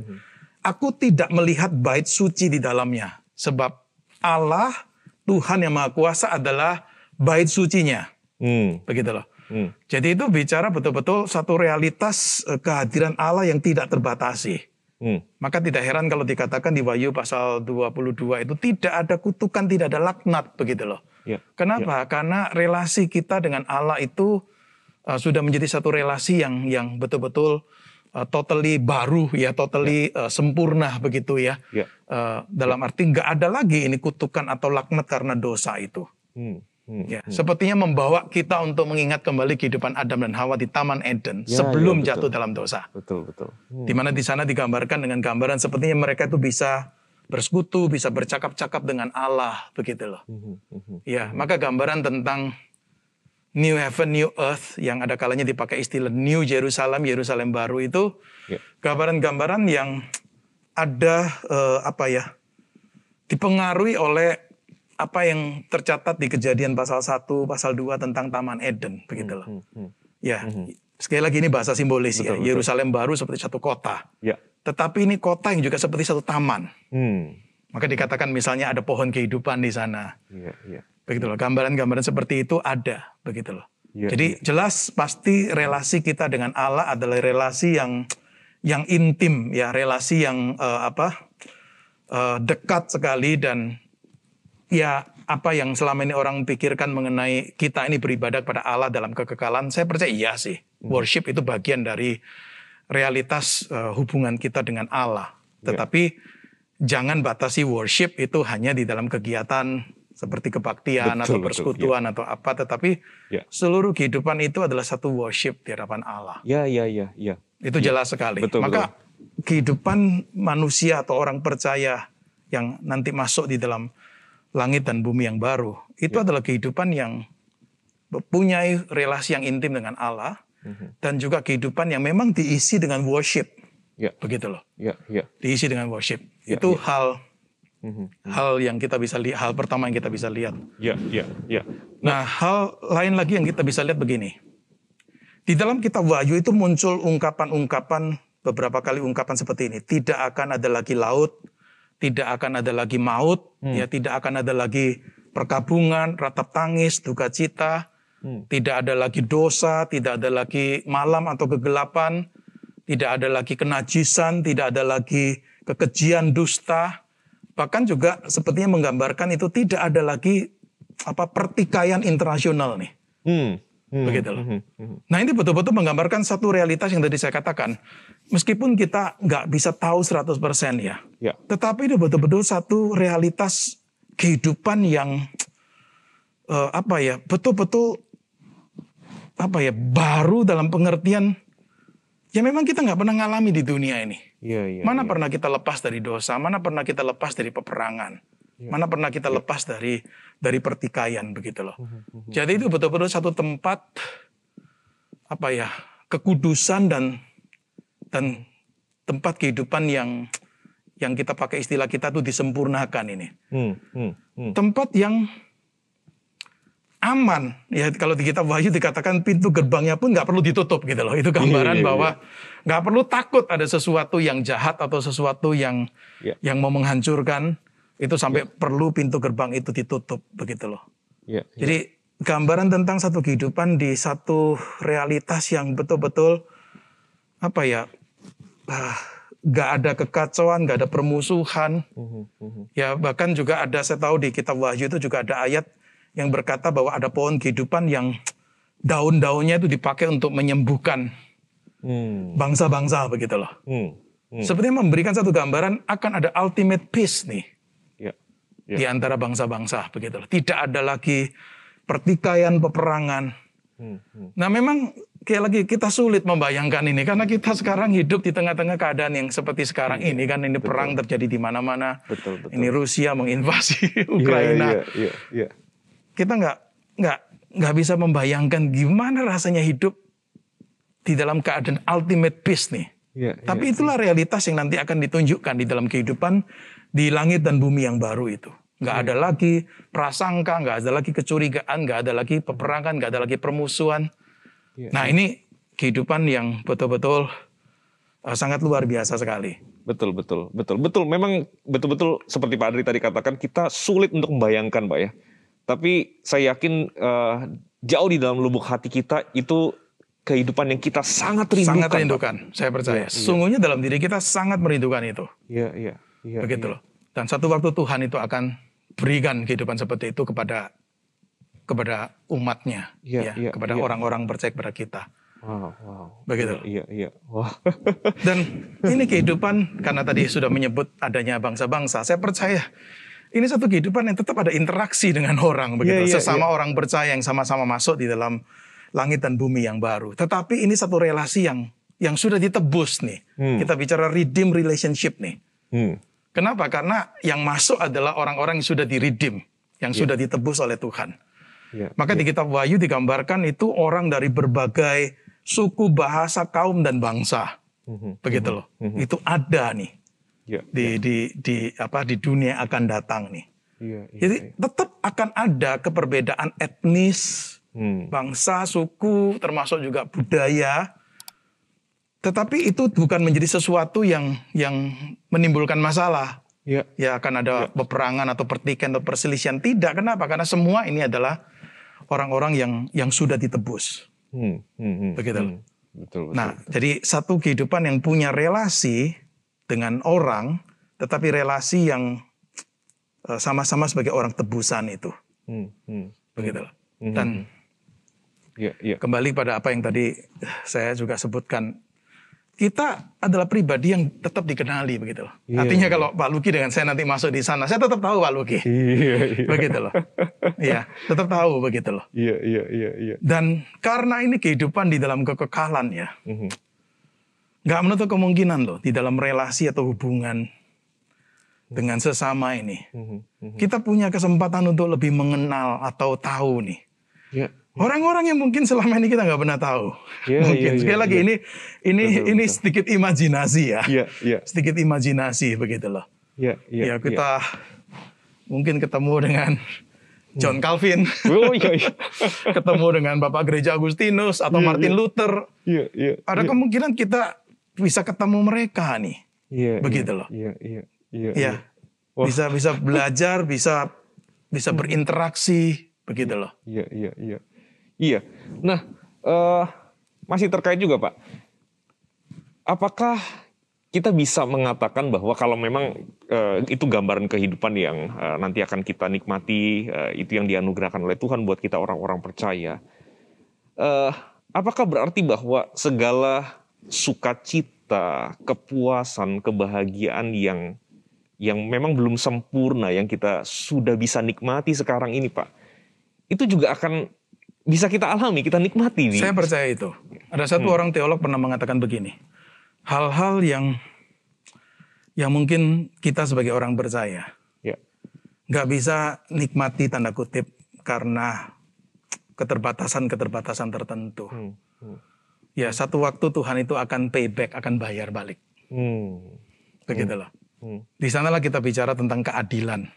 aku tidak melihat bait suci di dalamnya. Sebab Allah Tuhan yang Maha Kuasa adalah bait sucinya. Begitu loh. Jadi itu bicara betul-betul satu realitas kehadiran Allah yang tidak terbatasi. Maka tidak heran kalau dikatakan di Wahyu pasal 22 itu tidak ada kutukan, tidak ada laknat, begitu loh. Kenapa? Karena relasi kita dengan Allah itu sudah menjadi satu relasi yang betul-betul totally baru ya, totally sempurna begitu ya. Dalam arti nggak ada lagi ini kutukan atau laknat karena dosa itu. Sepertinya membawa kita untuk mengingat kembali kehidupan Adam dan Hawa di Taman Eden sebelum jatuh dalam dosa. Betul. Di mana di sana digambarkan dengan gambaran sepertinya mereka itu bisa bersekutu, bisa bercakap-cakap dengan Allah begitu loh. Ya, maka gambaran tentang New Heaven, New Earth, yang ada kalanya dipakai istilah New Jerusalem, Yerusalem baru itu gambaran-gambaran yang ada dipengaruhi oleh apa yang tercatat di Kejadian pasal 1, pasal 2 tentang Taman Eden, begitu loh. Ya, sekali lagi ini bahasa simbolis ya. Yerusalem baru seperti satu kota. Tetapi ini kota yang juga seperti satu taman. Maka dikatakan misalnya ada pohon kehidupan di sana. Begitu loh, gambaran-gambaran seperti itu ada, begitu loh. Jadi jelas pasti relasi kita dengan Allah adalah relasi yang intim ya, relasi yang dekat sekali, dan ya apa yang selama ini orang pikirkan mengenai kita ini beribadah kepada Allah dalam kekekalan, saya percaya iya sih. Worship itu bagian dari realitas hubungan kita dengan Allah. Tetapi jangan batasi worship itu hanya di dalam kegiatan seperti kebaktian atau persekutuan atau apa, tetapi seluruh kehidupan itu adalah satu worship di hadapan Allah. Itu jelas sekali. Maka kehidupan manusia atau orang percaya yang nanti masuk di dalam langit dan bumi yang baru, itu adalah kehidupan yang mempunyai relasi yang intim dengan Allah, dan juga kehidupan yang memang diisi dengan worship. Begitu loh. Diisi dengan worship. Itu hal yang kita bisa lihat, hal pertama yang kita bisa lihat. Nah, hal lain lagi yang kita bisa lihat begini. Di dalam kitab Wahyu itu muncul ungkapan-ungkapan, beberapa kali ungkapan seperti ini. Tidak akan ada lagi laut, tidak akan ada lagi maut, ya, tidak akan ada lagi perkabungan, ratap tangis, duka cita, tidak ada lagi dosa, tidak ada lagi malam atau kegelapan, tidak ada lagi kenajisan, tidak ada lagi kekejian, dusta. Bahkan juga sepertinya menggambarkan itu tidak ada lagi pertikaian internasional nih. Begitu loh. Nah, ini betul-betul menggambarkan satu realitas yang tadi saya katakan. Meskipun kita nggak bisa tahu 100% ya. Tetapi itu betul-betul satu realitas kehidupan yang betul-betul baru dalam pengertian ya memang kita nggak pernah ngalami di dunia ini. Mana pernah kita lepas dari dosa, mana pernah kita lepas dari peperangan, mana pernah kita lepas dari pertikaian, begitu loh. Jadi itu betul-betul satu tempat kekudusan dan tempat kehidupan yang kita pakai istilah kita tuh disempurnakan ini. Tempat yang aman. Ya, kalau di kitab Wahyu dikatakan pintu gerbangnya pun nggak perlu ditutup gitu loh. Itu gambaran bahwa nggak perlu takut ada sesuatu yang jahat atau sesuatu yang mau menghancurkan. Itu sampai perlu pintu gerbang itu ditutup, begitu loh. Jadi gambaran tentang satu kehidupan di satu realitas yang betul-betul nggak ada kekacauan, nggak ada permusuhan. Ya, bahkan juga ada, saya tahu di kitab Wahyu itu juga ada ayat yang berkata bahwa ada pohon kehidupan yang daun-daunnya itu dipakai untuk menyembuhkan bangsa-bangsa, begitu loh. Sepertinya memberikan satu gambaran akan ada ultimate peace nih di antara bangsa-bangsa, begitu loh. Tidak ada lagi pertikaian, peperangan. Nah, memang kayak lagi kita sulit membayangkan ini karena kita sekarang hidup di tengah-tengah keadaan yang seperti sekarang ini kan, ini perang terjadi di mana-mana. Ini Rusia menginvasi Ukraina. Kita nggak bisa membayangkan gimana rasanya hidup di dalam keadaan ultimate peace nih. Tapi itulah realitas yang nanti akan ditunjukkan di dalam kehidupan di langit dan bumi yang baru itu. Nggak ada lagi prasangka, nggak ada lagi kecurigaan, nggak ada lagi peperangan, nggak ada lagi permusuhan. Nah, ini kehidupan yang betul-betul sangat luar biasa sekali. Betul. Memang betul-betul seperti Pak Adri tadi katakan, kita sulit untuk membayangkan, Pak ya. Tapi saya yakin jauh di dalam lubuk hati kita itu kehidupan yang kita sangat rindukan. Sangat rindukan, Pak. Saya percaya. Sesungguhnya dalam diri kita sangat merindukan itu. Begitu loh. Dan satu waktu Tuhan itu akan berikan kehidupan seperti itu kepada umatnya, kepada orang-orang percaya kepada kita. Begitu. Dan ini kehidupan, karena tadi sudah menyebut adanya bangsa-bangsa, saya percaya ini satu kehidupan yang tetap ada interaksi dengan orang, begitu. Sesama orang percaya yang sama-sama masuk di dalam langit dan bumi yang baru. Tetapi ini satu relasi yang sudah ditebus nih. Kita bicara redeem relationship nih. Kenapa? Karena yang masuk adalah orang-orang yang sudah di-redeem, yang sudah ditebus oleh Tuhan. Maka di kitab Wahyu digambarkan itu orang dari berbagai suku, bahasa, kaum dan bangsa. Begitu loh. Itu ada nih di dunia akan datang nih. Jadi tetap akan ada keperbedaan etnis, bangsa, suku, termasuk juga budaya. Tetapi itu bukan menjadi sesuatu yang menimbulkan masalah. Ya akan ada peperangan atau pertikaian atau perselisihan. Tidak, kenapa? Karena semua ini adalah orang-orang yang sudah ditebus. Begitu. Betul. Nah, jadi satu kehidupan yang punya relasi dengan orang, tetapi relasi yang sama-sama sebagai orang tebusan itu. Begitu. Dan kembali pada apa yang tadi saya juga sebutkan, kita adalah pribadi yang tetap dikenali begitu loh. Artinya kalau Pak Luki dengan saya nanti masuk di sana, saya tetap tahu Pak Luki. Begitu loh. Iya, tetap tahu begitu loh. Iya. Dan karena ini kehidupan di dalam kekekalan ya. Nggak menutup kemungkinan loh di dalam relasi atau hubungan dengan sesama ini. Kita punya kesempatan untuk lebih mengenal atau tahu nih. Orang-orang yang mungkin selama ini kita nggak pernah tahu. Mungkin sekali lagi ini sedikit imajinasi ya. Sedikit imajinasi begitu loh. Ya kita mungkin ketemu dengan John Calvin, ketemu dengan Bapak Gereja Agustinus atau Martin Luther. Ada kemungkinan kita bisa ketemu mereka nih. Begitu loh. Bisa belajar, bisa berinteraksi begitu loh. Iya. Nah, masih terkait juga Pak. Apakah kita bisa mengatakan bahwa kalau memang itu gambaran kehidupan yang nanti akan kita nikmati, itu yang dianugerahkan oleh Tuhan buat kita orang-orang percaya. Apakah berarti bahwa segala sukacita, kepuasan, kebahagiaan yang memang belum sempurna, yang kita sudah bisa nikmati sekarang ini Pak, itu juga akan bisa kita alami, kita nikmati. Saya percaya itu. Ada satu orang teolog pernah mengatakan begini. Hal-hal yang mungkin kita sebagai orang percaya nggak bisa nikmati tanda kutip karena keterbatasan tertentu. Ya satu waktu Tuhan itu akan payback, akan bayar balik. Begitu loh. Di sanalah kita bicara tentang keadilan.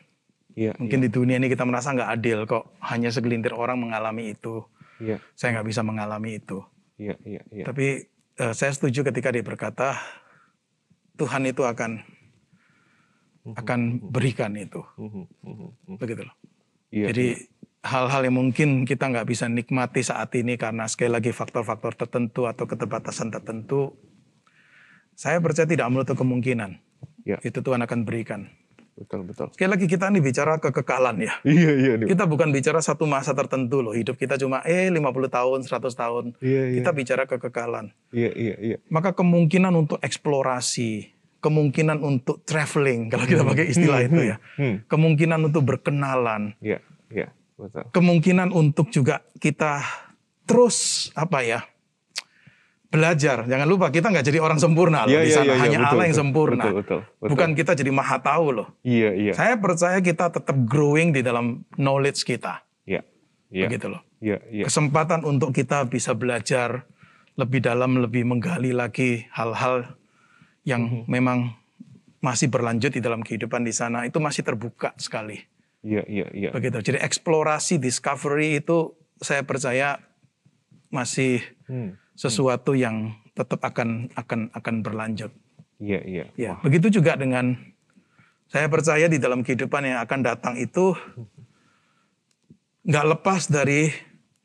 Mungkin di dunia ini kita merasa nggak adil kok, hanya segelintir orang mengalami itu. Saya nggak bisa mengalami itu. Tapi saya setuju ketika dia berkata Tuhan itu akan berikan itu. Begitu loh. Jadi hal-hal yang mungkin kita nggak bisa nikmati saat ini karena sekali lagi faktor-faktor tertentu atau keterbatasan tertentu, saya percaya tidak menutup kemungkinan. Itu Tuhan akan berikan. Betul. Sekali lagi kita ini bicara kekekalan ya. Kita bukan bicara satu masa tertentu loh. Hidup kita cuma 50 tahun, 100 tahun. Kita bicara kekekalan. Maka kemungkinan untuk eksplorasi, kemungkinan untuk traveling kalau kita pakai istilah itu ya. Kemungkinan untuk berkenalan. Betul. Kemungkinan untuk juga kita terus belajar. Jangan lupa kita nggak jadi orang sempurna loh di sana. Hanya Allah yang sempurna. Betul. Bukan kita jadi maha tahu loh. Saya percaya kita tetap growing di dalam knowledge kita. Begitu loh. Kesempatan untuk kita bisa belajar lebih dalam, lebih menggali lagi hal-hal yang memang masih berlanjut di dalam kehidupan di sana. Itu masih terbuka sekali. Begitu. Jadi eksplorasi, discovery itu saya percaya masih sesuatu yang tetap akan berlanjut. Ya, begitu juga dengan saya percaya di dalam kehidupan yang akan datang itu nggak lepas dari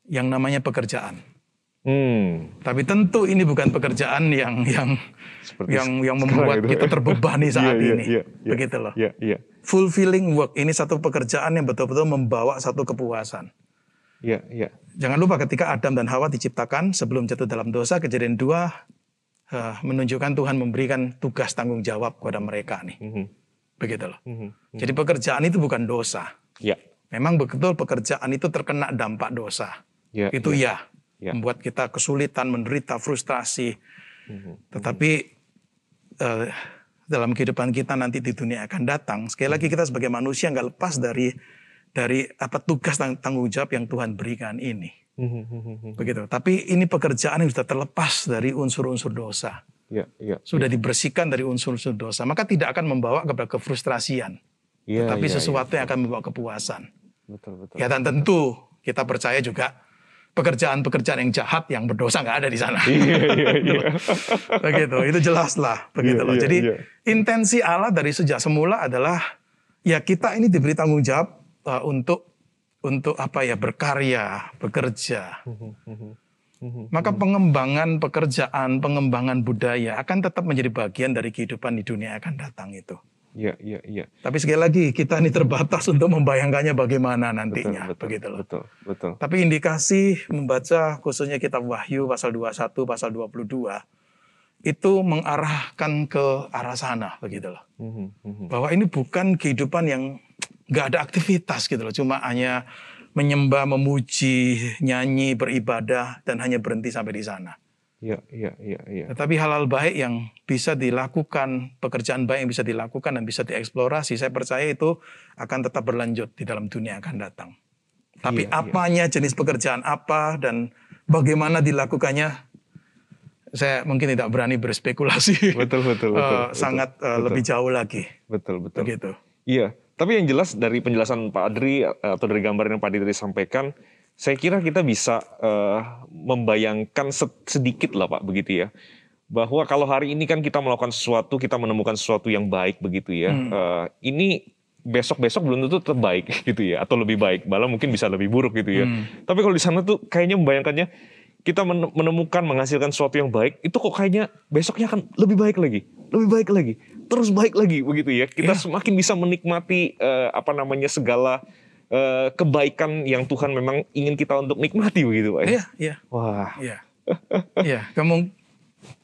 yang namanya pekerjaan. Tapi tentu ini bukan pekerjaan yang membuat kita terbebani saat ini. Begitu loh. Fulfilling work ini satu pekerjaan yang betul-betul membawa satu kepuasan. Jangan lupa ketika Adam dan Hawa diciptakan sebelum jatuh dalam dosa, Kejadian 2 menunjukkan Tuhan memberikan tugas tanggung jawab kepada mereka nih. Begitu loh. Jadi pekerjaan itu bukan dosa. Memang betul pekerjaan itu terkena dampak dosa. Itu membuat kita kesulitan, menderita, frustrasi. Tetapi dalam kehidupan kita nanti di dunia akan datang, sekali lagi kita sebagai manusia nggak lepas dari dari apa tugas tanggung jawab yang Tuhan berikan ini. Begitu. Tapi ini pekerjaan yang sudah terlepas dari unsur-unsur dosa. Sudah dibersihkan dari unsur-unsur dosa, maka tidak akan membawa kepada kefrustrasian. Tetapi sesuatu yang akan membawa kepuasan. Betul. Ya, dan tentu kita percaya juga pekerjaan-pekerjaan yang jahat, yang berdosa nggak ada di sana. Begitu, itu jelas lah. Begitu loh. Jadi intensi Allah dari sejak semula adalah ya kita ini diberi tanggung jawab untuk apa ya, berkarya, bekerja. Maka pengembangan pekerjaan, pengembangan budaya akan tetap menjadi bagian dari kehidupan di dunia yang akan datang itu. Iya. Tapi sekali lagi kita ini terbatas untuk membayangkannya bagaimana nantinya. Betul. Tapi indikasi membaca khususnya kitab Wahyu pasal 21, pasal 22 itu mengarahkan ke arah sana, begitu loh. Bahwa ini bukan kehidupan yang nggak ada aktivitas gitu loh, cuma hanya menyembah, memuji, nyanyi, beribadah, dan hanya berhenti sampai di sana. Iya. Tetapi hal-hal baik yang bisa dilakukan, pekerjaan baik yang bisa dilakukan dan bisa dieksplorasi, saya percaya itu akan tetap berlanjut di dalam dunia yang akan datang. Tapi apanya, jenis pekerjaan apa, dan bagaimana dilakukannya, saya mungkin tidak berani berspekulasi. Betul. Sangat lebih jauh lagi. Betul. Begitu. Iya, tapi yang jelas dari penjelasan Pak Adri atau dari gambaran yang Pak Adri sampaikan, saya kira kita bisa membayangkan sedikit lah Pak, begitu ya. Bahwa kalau hari ini kan kita melakukan sesuatu, kita menemukan sesuatu yang baik begitu ya. Ini besok-besok belum tentu tetap baik gitu ya, atau lebih baik, malah mungkin bisa lebih buruk gitu ya. Tapi kalau di sana tuh kayaknya membayangkannya, kita menemukan, menghasilkan sesuatu yang baik, itu kok kayaknya besoknya akan lebih baik lagi, terus baik lagi begitu ya. Kita semakin bisa menikmati segala kebaikan yang Tuhan memang ingin kita untuk nikmati begitu Pak. Iya. Wah. Iya.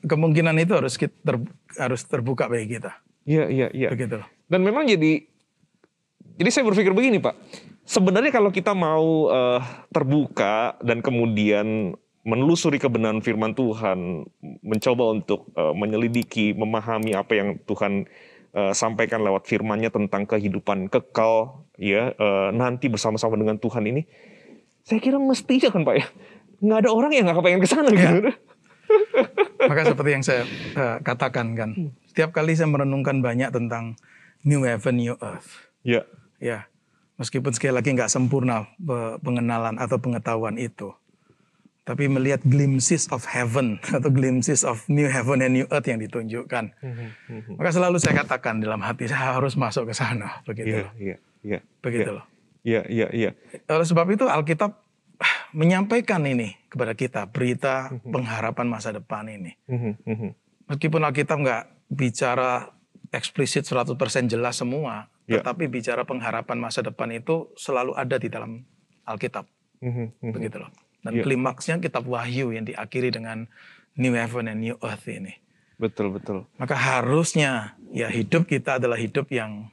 Kemungkinan itu harus terbuka bagi kita. Iya. Begitu. Dan memang jadi saya berpikir begini Pak. Sebenarnya kalau kita mau terbuka dan kemudian menelusuri kebenaran firman Tuhan, mencoba untuk menyelidiki, memahami apa yang Tuhan sampaikan lewat firman-Nya tentang kehidupan kekal ya nanti bersama-sama dengan Tuhan ini, saya kira mestinya kan Pak ya, nggak ada orang yang nggak kepengen ke sana gitu. Maka seperti yang saya katakan kan, setiap kali saya merenungkan banyak tentang New Heaven, New Earth. Ya. Meskipun sekali lagi nggak sempurna pengenalan atau pengetahuan itu. Tapi melihat glimpses of heaven atau glimpses of new heaven and new earth yang ditunjukkan. Maka selalu saya katakan dalam hati, saya harus masuk ke sana. Begitu loh. Begitu loh. Iya. Oleh sebab itu Alkitab menyampaikan ini kepada kita, berita pengharapan masa depan ini. Meskipun Alkitab nggak bicara eksplisit 100% jelas semua, tetapi bicara pengharapan masa depan itu selalu ada di dalam Alkitab. Begitu loh. Dan klimaksnya kitab Wahyu yang diakhiri dengan New Heaven and New Earth ini. Betul. Maka harusnya ya hidup kita adalah hidup yang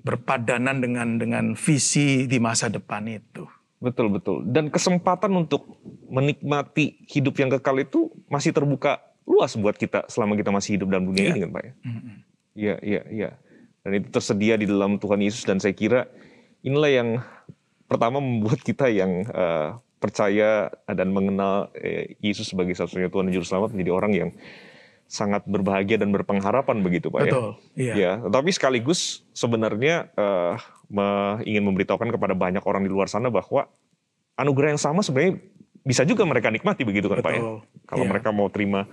berpadanan dengan visi di masa depan itu. Betul. Dan kesempatan untuk menikmati hidup yang kekal itu masih terbuka luas buat kita selama kita masih hidup dalam dunia ini kan Pak ya. Iya. Dan itu tersedia di dalam Tuhan Yesus, dan saya kira inilah yang pertama membuat kita yang percaya dan mengenal Yesus sebagai satu-satunya Tuhan dan Juru Selamat menjadi orang yang sangat berbahagia dan berpengharapan begitu Pak. Betul, ya. Tetapi sekaligus sebenarnya ingin memberitahukan kepada banyak orang di luar sana bahwa anugerah yang sama sebenarnya bisa juga mereka nikmati begitu kan Pak ya. Kalau mereka mau terima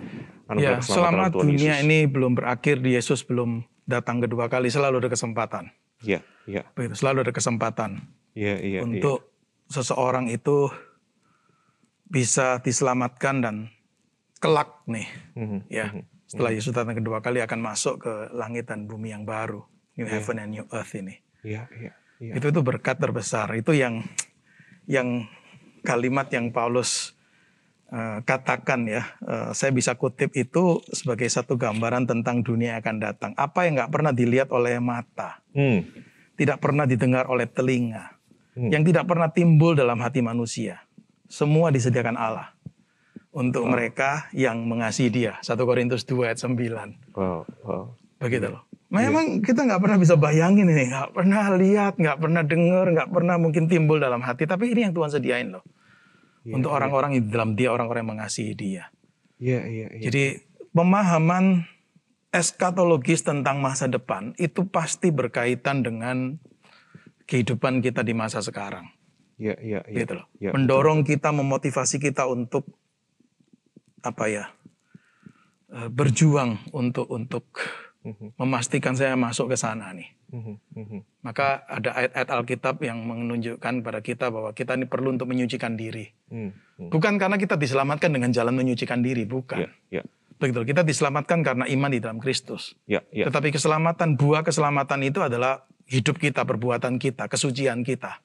anugerah keselamatan selama Tuhan dunia Yesus. ini belum berakhir, Yesus belum datang kedua kali, selalu ada kesempatan. Iya. Begitu, selalu ada kesempatan. Iya. Untuk seseorang itu bisa diselamatkan dan kelak nih, setelah Yesus datang kedua kali akan masuk ke langit dan bumi yang baru, New Heaven and New Earth ini. Iya. Itu berkat terbesar. Itu yang kalimat yang Paulus katakan ya. Saya bisa kutip itu sebagai satu gambaran tentang dunia yang akan datang. Apa yang nggak pernah dilihat oleh mata, tidak pernah didengar oleh telinga, yang tidak pernah timbul dalam hati manusia. Semua disediakan Allah untuk mereka yang mengasihi Dia. 1 Korintus 2 ayat 9. Wow. Begitu loh. Memang kita nggak pernah bisa bayangin ini, nggak pernah lihat, nggak pernah dengar, nggak pernah mungkin timbul dalam hati. Tapi ini yang Tuhan sediain loh. Untuk orang-orang di dalam dia, orang-orang yang mengasihi dia. Jadi pemahaman eskatologis tentang masa depan itu pasti berkaitan dengan kehidupan kita di masa sekarang. Gitu loh. Mendorong kita, memotivasi kita untuk berjuang untuk memastikan saya masuk ke sana nih. Maka ada ayat-ayat Alkitab yang menunjukkan pada kita bahwa kita ini perlu untuk menyucikan diri. Bukan karena kita diselamatkan dengan jalan menyucikan diri, bukan. Begitu, kita diselamatkan karena iman di dalam Kristus. Tetapi buah keselamatan itu adalah hidup kita, perbuatan kita, kesucian kita.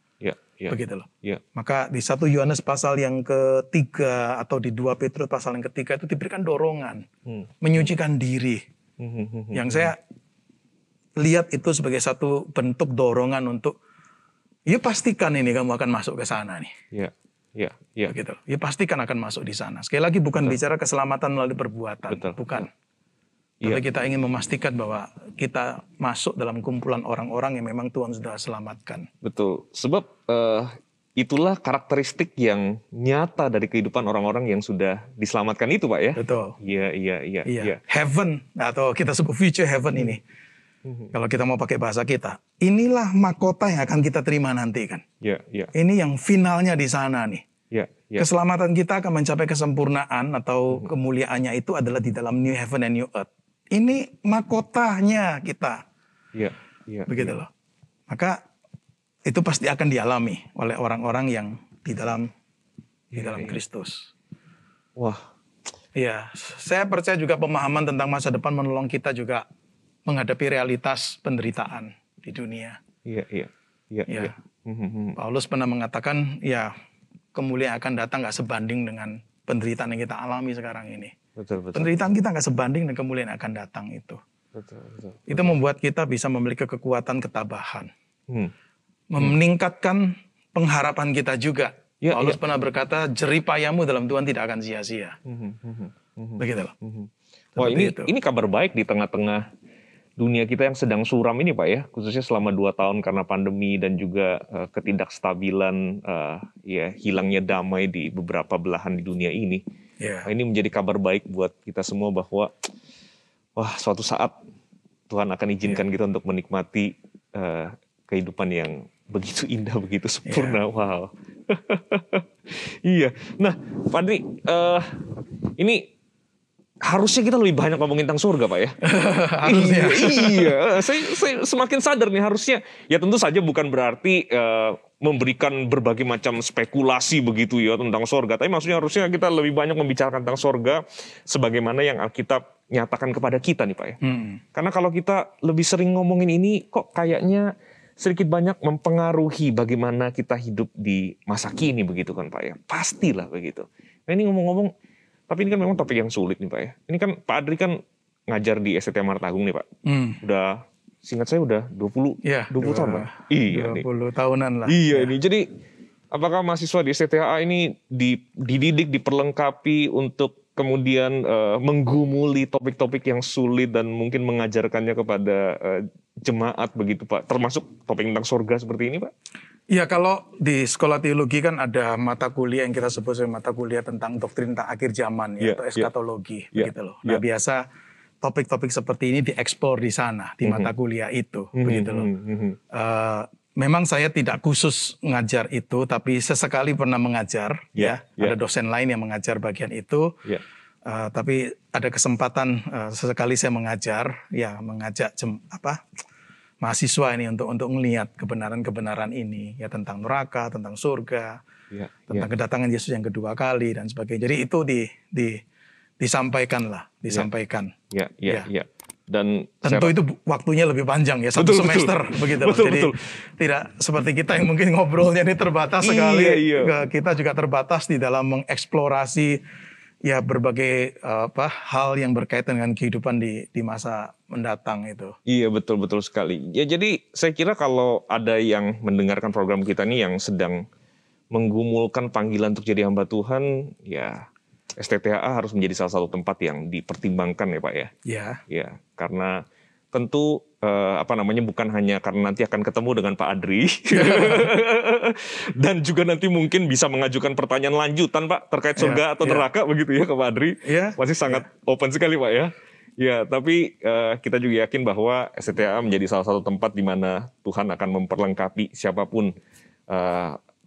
Begitu loh. Maka di 1 Yohanes pasal yang ketiga atau di 2 Petrus pasal yang ketiga itu diberikan dorongan menyucikan diri. Yang saya lihat itu sebagai satu bentuk dorongan untuk ya pastikan ini kamu akan masuk ke sana nih. Begitu. Ya pastikan akan masuk di sana. Sekali lagi bukan bicara keselamatan melalui perbuatan, bukan. Tapi kita ingin memastikan bahwa kita masuk dalam kumpulan orang-orang yang memang Tuhan sudah selamatkan. Betul. Sebab itulah karakteristik yang nyata dari kehidupan orang-orang yang sudah diselamatkan itu, Pak ya. Betul. Iya. Heaven atau kita sebut future heaven ini. Kalau kita mau pakai bahasa kita, inilah mahkota yang akan kita terima nanti kan. Ini yang finalnya di sana nih. Keselamatan kita akan mencapai kesempurnaan atau kemuliaannya itu adalah di dalam new heaven and new earth. Ini mahkotanya kita. Begitu loh. Maka itu pasti akan dialami oleh orang-orang yang di dalam Kristus. Wah. Iya, saya percaya juga pemahaman tentang masa depan menolong kita juga menghadapi realitas penderitaan di dunia. Paulus pernah mengatakan, ya kemuliaan akan datang nggak sebanding dengan penderitaan yang kita alami sekarang ini. Betul. Penderitaan kita nggak sebanding dengan kemuliaan yang akan datang itu. Betul. Itu membuat kita bisa memiliki kekuatan ketabahan. Meningkatkan pengharapan kita juga. Paulus pernah berkata, jerih payahmu dalam Tuhan tidak akan sia-sia. Begitu loh. Wah, ini kabar baik di tengah-tengah dunia kita yang sedang suram ini, Pak ya, khususnya selama 2 tahun karena pandemi dan juga ketidakstabilan, hilangnya damai di beberapa belahan di dunia ini. Ini menjadi kabar baik buat kita semua bahwa suatu saat Tuhan akan izinkan kita untuk menikmati kehidupan yang begitu indah, begitu sempurna. Wow. Iya. Nah, Pak Andri, ini harusnya kita lebih banyak ngomongin tentang surga, Pak ya. Harusnya. Iya. Saya semakin sadar nih, harusnya. Ya tentu saja bukan berarti memberikan berbagai macam spekulasi begitu ya tentang surga. Tapi maksudnya harusnya kita lebih banyak membicarakan tentang surga sebagaimana yang Alkitab nyatakan kepada kita nih, Pak ya. Karena kalau kita lebih sering ngomongin ini, kok kayaknya sedikit banyak mempengaruhi bagaimana kita hidup di masa kini begitu kan, Pak ya. Pastilah begitu. Nah ini ngomong-ngomong, tapi ini kan memang topik yang sulit nih, Pak ya. Ini kan Pak Adri kan ngajar di STT Martagung nih, Pak. Udah, singkat saya udah 20 tahun, Pak. Iya 20 tahunan lah. Iya nih. Jadi apakah mahasiswa di STTA ini dididik, diperlengkapi untuk kemudian menggumuli topik-topik yang sulit dan mungkin mengajarkannya kepada jemaat begitu, Pak? Termasuk topik tentang surga seperti ini, Pak? Iya, kalau di sekolah teologi kan ada mata kuliah yang kita sebut sebagai mata kuliah tentang doktrin tentang akhir zaman atau eskatologi, begitu loh. Nah, biasa topik-topik seperti ini dieksplor di sana, di mata kuliah itu, begitu loh. Memang saya tidak khusus ngajar itu, tapi sesekali pernah mengajar, ada dosen lain yang mengajar bagian itu. Tapi ada kesempatan sesekali saya mengajar, mengajak mahasiswa ini untuk melihat kebenaran-kebenaran ini, ya tentang neraka, tentang surga, tentang kedatangan Yesus yang kedua kali dan sebagainya. Jadi itu disampaikan. Dan tentu itu waktunya lebih panjang ya, satu semester begitu. Jadi tidak seperti kita yang mungkin ngobrolnya ini terbatas sekali. Kita juga terbatas di dalam mengeksplorasi berbagai hal yang berkaitan dengan kehidupan di masa mendatang itu. Iya, betul sekali. Ya, jadi saya kira kalau ada yang mendengarkan program kita nih yang sedang menggumulkan panggilan untuk jadi hamba Tuhan, ya STTHA harus menjadi salah satu tempat yang dipertimbangkan ya, Pak ya. Iya. Ya, karena tentu bukan hanya karena nanti akan ketemu dengan Pak Adri dan juga nanti mungkin bisa mengajukan pertanyaan lanjutan Pak terkait surga atau neraka begitu ya ke Pak Adri. Masih sangat open sekali Pak ya. Ya, tapi kita juga yakin bahwa STTA menjadi salah satu tempat di mana Tuhan akan memperlengkapi siapapun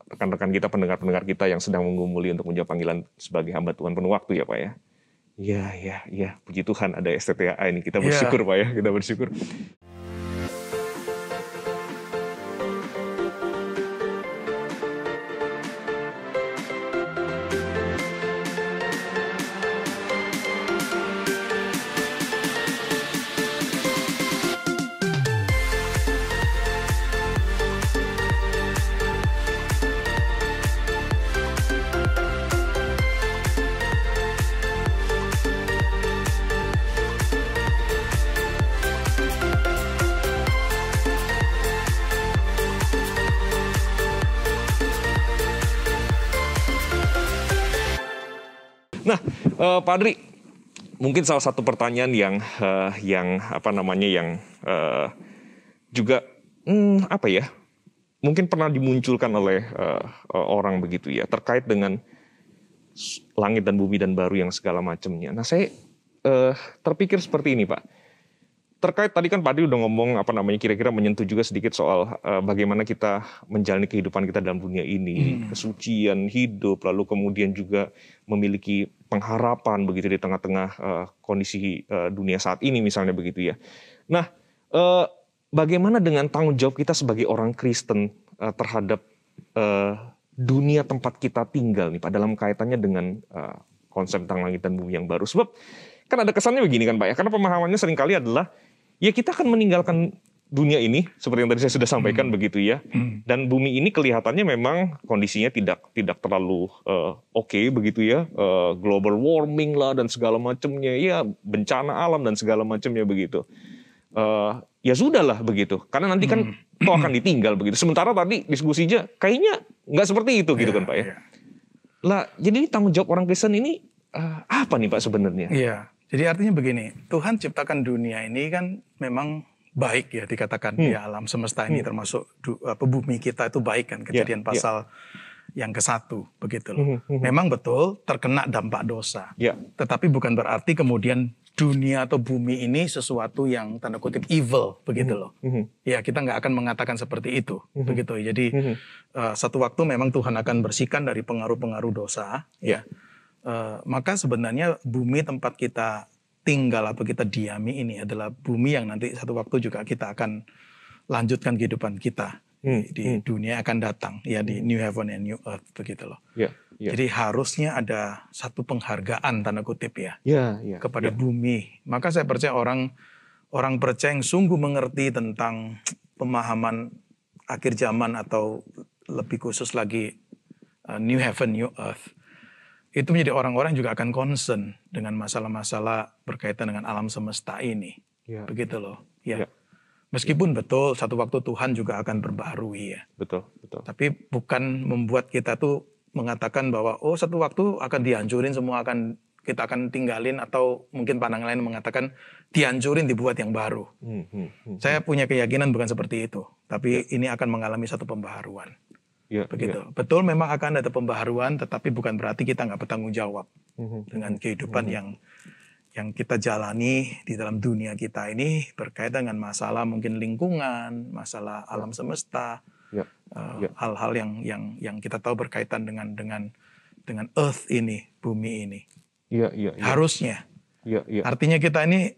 rekan-rekan kita, pendengar-pendengar kita yang sedang menggumuli untuk menjawab panggilan sebagai hamba Tuhan penuh waktu ya Pak ya. Ya, puji Tuhan ada STTA ini. Kita bersyukur Pak ya, kita bersyukur. Nah, Pak Adri, mungkin salah satu pertanyaan yang juga mungkin pernah dimunculkan oleh orang begitu ya, terkait dengan langit dan bumi dan baru yang segala macamnya. Nah, saya terpikir seperti ini, Pak. Terkait tadi kan Pak Adri udah ngomong kira-kira menyentuh juga sedikit soal bagaimana kita menjalani kehidupan kita dalam dunia ini, kesucian hidup, lalu kemudian juga memiliki pengharapan begitu di tengah-tengah kondisi dunia saat ini misalnya begitu ya. Nah, bagaimana dengan tanggung jawab kita sebagai orang Kristen terhadap dunia tempat kita tinggal nih Pak, dalam kaitannya dengan konsep tentang langit dan bumi yang baru? Sebab kan ada kesannya begini kan Pak ya, karena pemahamannya seringkali adalah ya kita akan meninggalkan dunia ini seperti yang tadi saya sudah sampaikan begitu ya. Dan bumi ini kelihatannya memang kondisinya tidak terlalu oke begitu ya. Global warming lah dan segala macamnya, ya bencana alam dan segala macamnya begitu. Ya sudahlah begitu. Karena nanti kan toh akan ditinggal begitu. Sementara tadi diskusinya kayaknya nggak seperti itu gitu kan Pak ya. Lah jadi tanggung jawab orang Kristen ini apa nih Pak sebenarnya? Iya. Jadi artinya begini, Tuhan ciptakan dunia ini kan memang baik ya dikatakan ya, alam semesta ini termasuk bumi kita itu baik kan, Kejadian pasal yang ke-1 begitu loh. Memang betul terkena dampak dosa. Tetapi bukan berarti kemudian dunia atau bumi ini sesuatu yang tanda kutip evil begitu loh. Ya kita nggak akan mengatakan seperti itu begitu. Jadi satu waktu memang Tuhan akan bersihkan dari pengaruh-pengaruh dosa ya. Maka sebenarnya bumi tempat kita tinggal atau kita diami ini adalah bumi yang nanti satu waktu juga kita akan lanjutkan kehidupan kita di dunia akan datang ya, di new heaven and new earth begitu loh. Jadi harusnya ada satu penghargaan tanda kutip ya kepada bumi. Maka saya percaya orang percaya yang sungguh mengerti tentang pemahaman akhir zaman atau lebih khusus lagi new heaven new earth, itu menjadi orang-orang juga akan concern dengan masalah-masalah berkaitan dengan alam semesta ini. Begitu loh. Meskipun betul satu waktu Tuhan juga akan berbaharui ya. Betul. Tapi bukan membuat kita tuh mengatakan bahwa satu waktu akan dihancurin semua, kita akan tinggalin, atau mungkin pandangan lain mengatakan dihancurin dibuat yang baru. Saya punya keyakinan bukan seperti itu. Tapi ini akan mengalami satu pembaharuan. Begitu. Betul memang akan ada pembaharuan, tetapi bukan berarti kita nggak bertanggung jawab dengan kehidupan yang kita jalani di dalam dunia kita ini berkaitan dengan masalah mungkin lingkungan, masalah alam semesta, hal-hal yang kita tahu berkaitan dengan earth ini, bumi ini. Harusnya. Artinya kita ini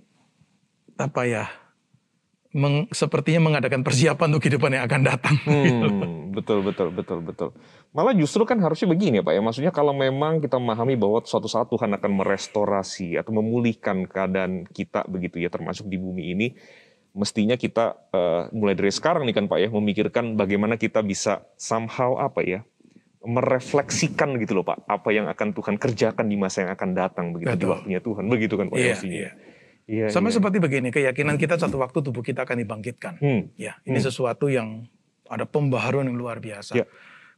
sepertinya mengadakan persiapan untuk kehidupan yang akan datang. Betul. Malah justru kan harusnya begini ya Pak ya. Maksudnya kalau memang kita memahami bahwa suatu saat Tuhan akan merestorasi atau memulihkan keadaan kita begitu ya, termasuk di bumi ini, mestinya kita mulai dari sekarang nih kan Pak ya, memikirkan bagaimana kita bisa somehow merefleksikan gitu loh Pak, apa yang akan Tuhan kerjakan di masa yang akan datang begitu. Betul. Di waktunya Tuhan. Begitu kan Pak mestinya. Sama seperti begini, keyakinan kita satu waktu tubuh kita akan dibangkitkan. Ini sesuatu yang ada pembaharuan yang luar biasa.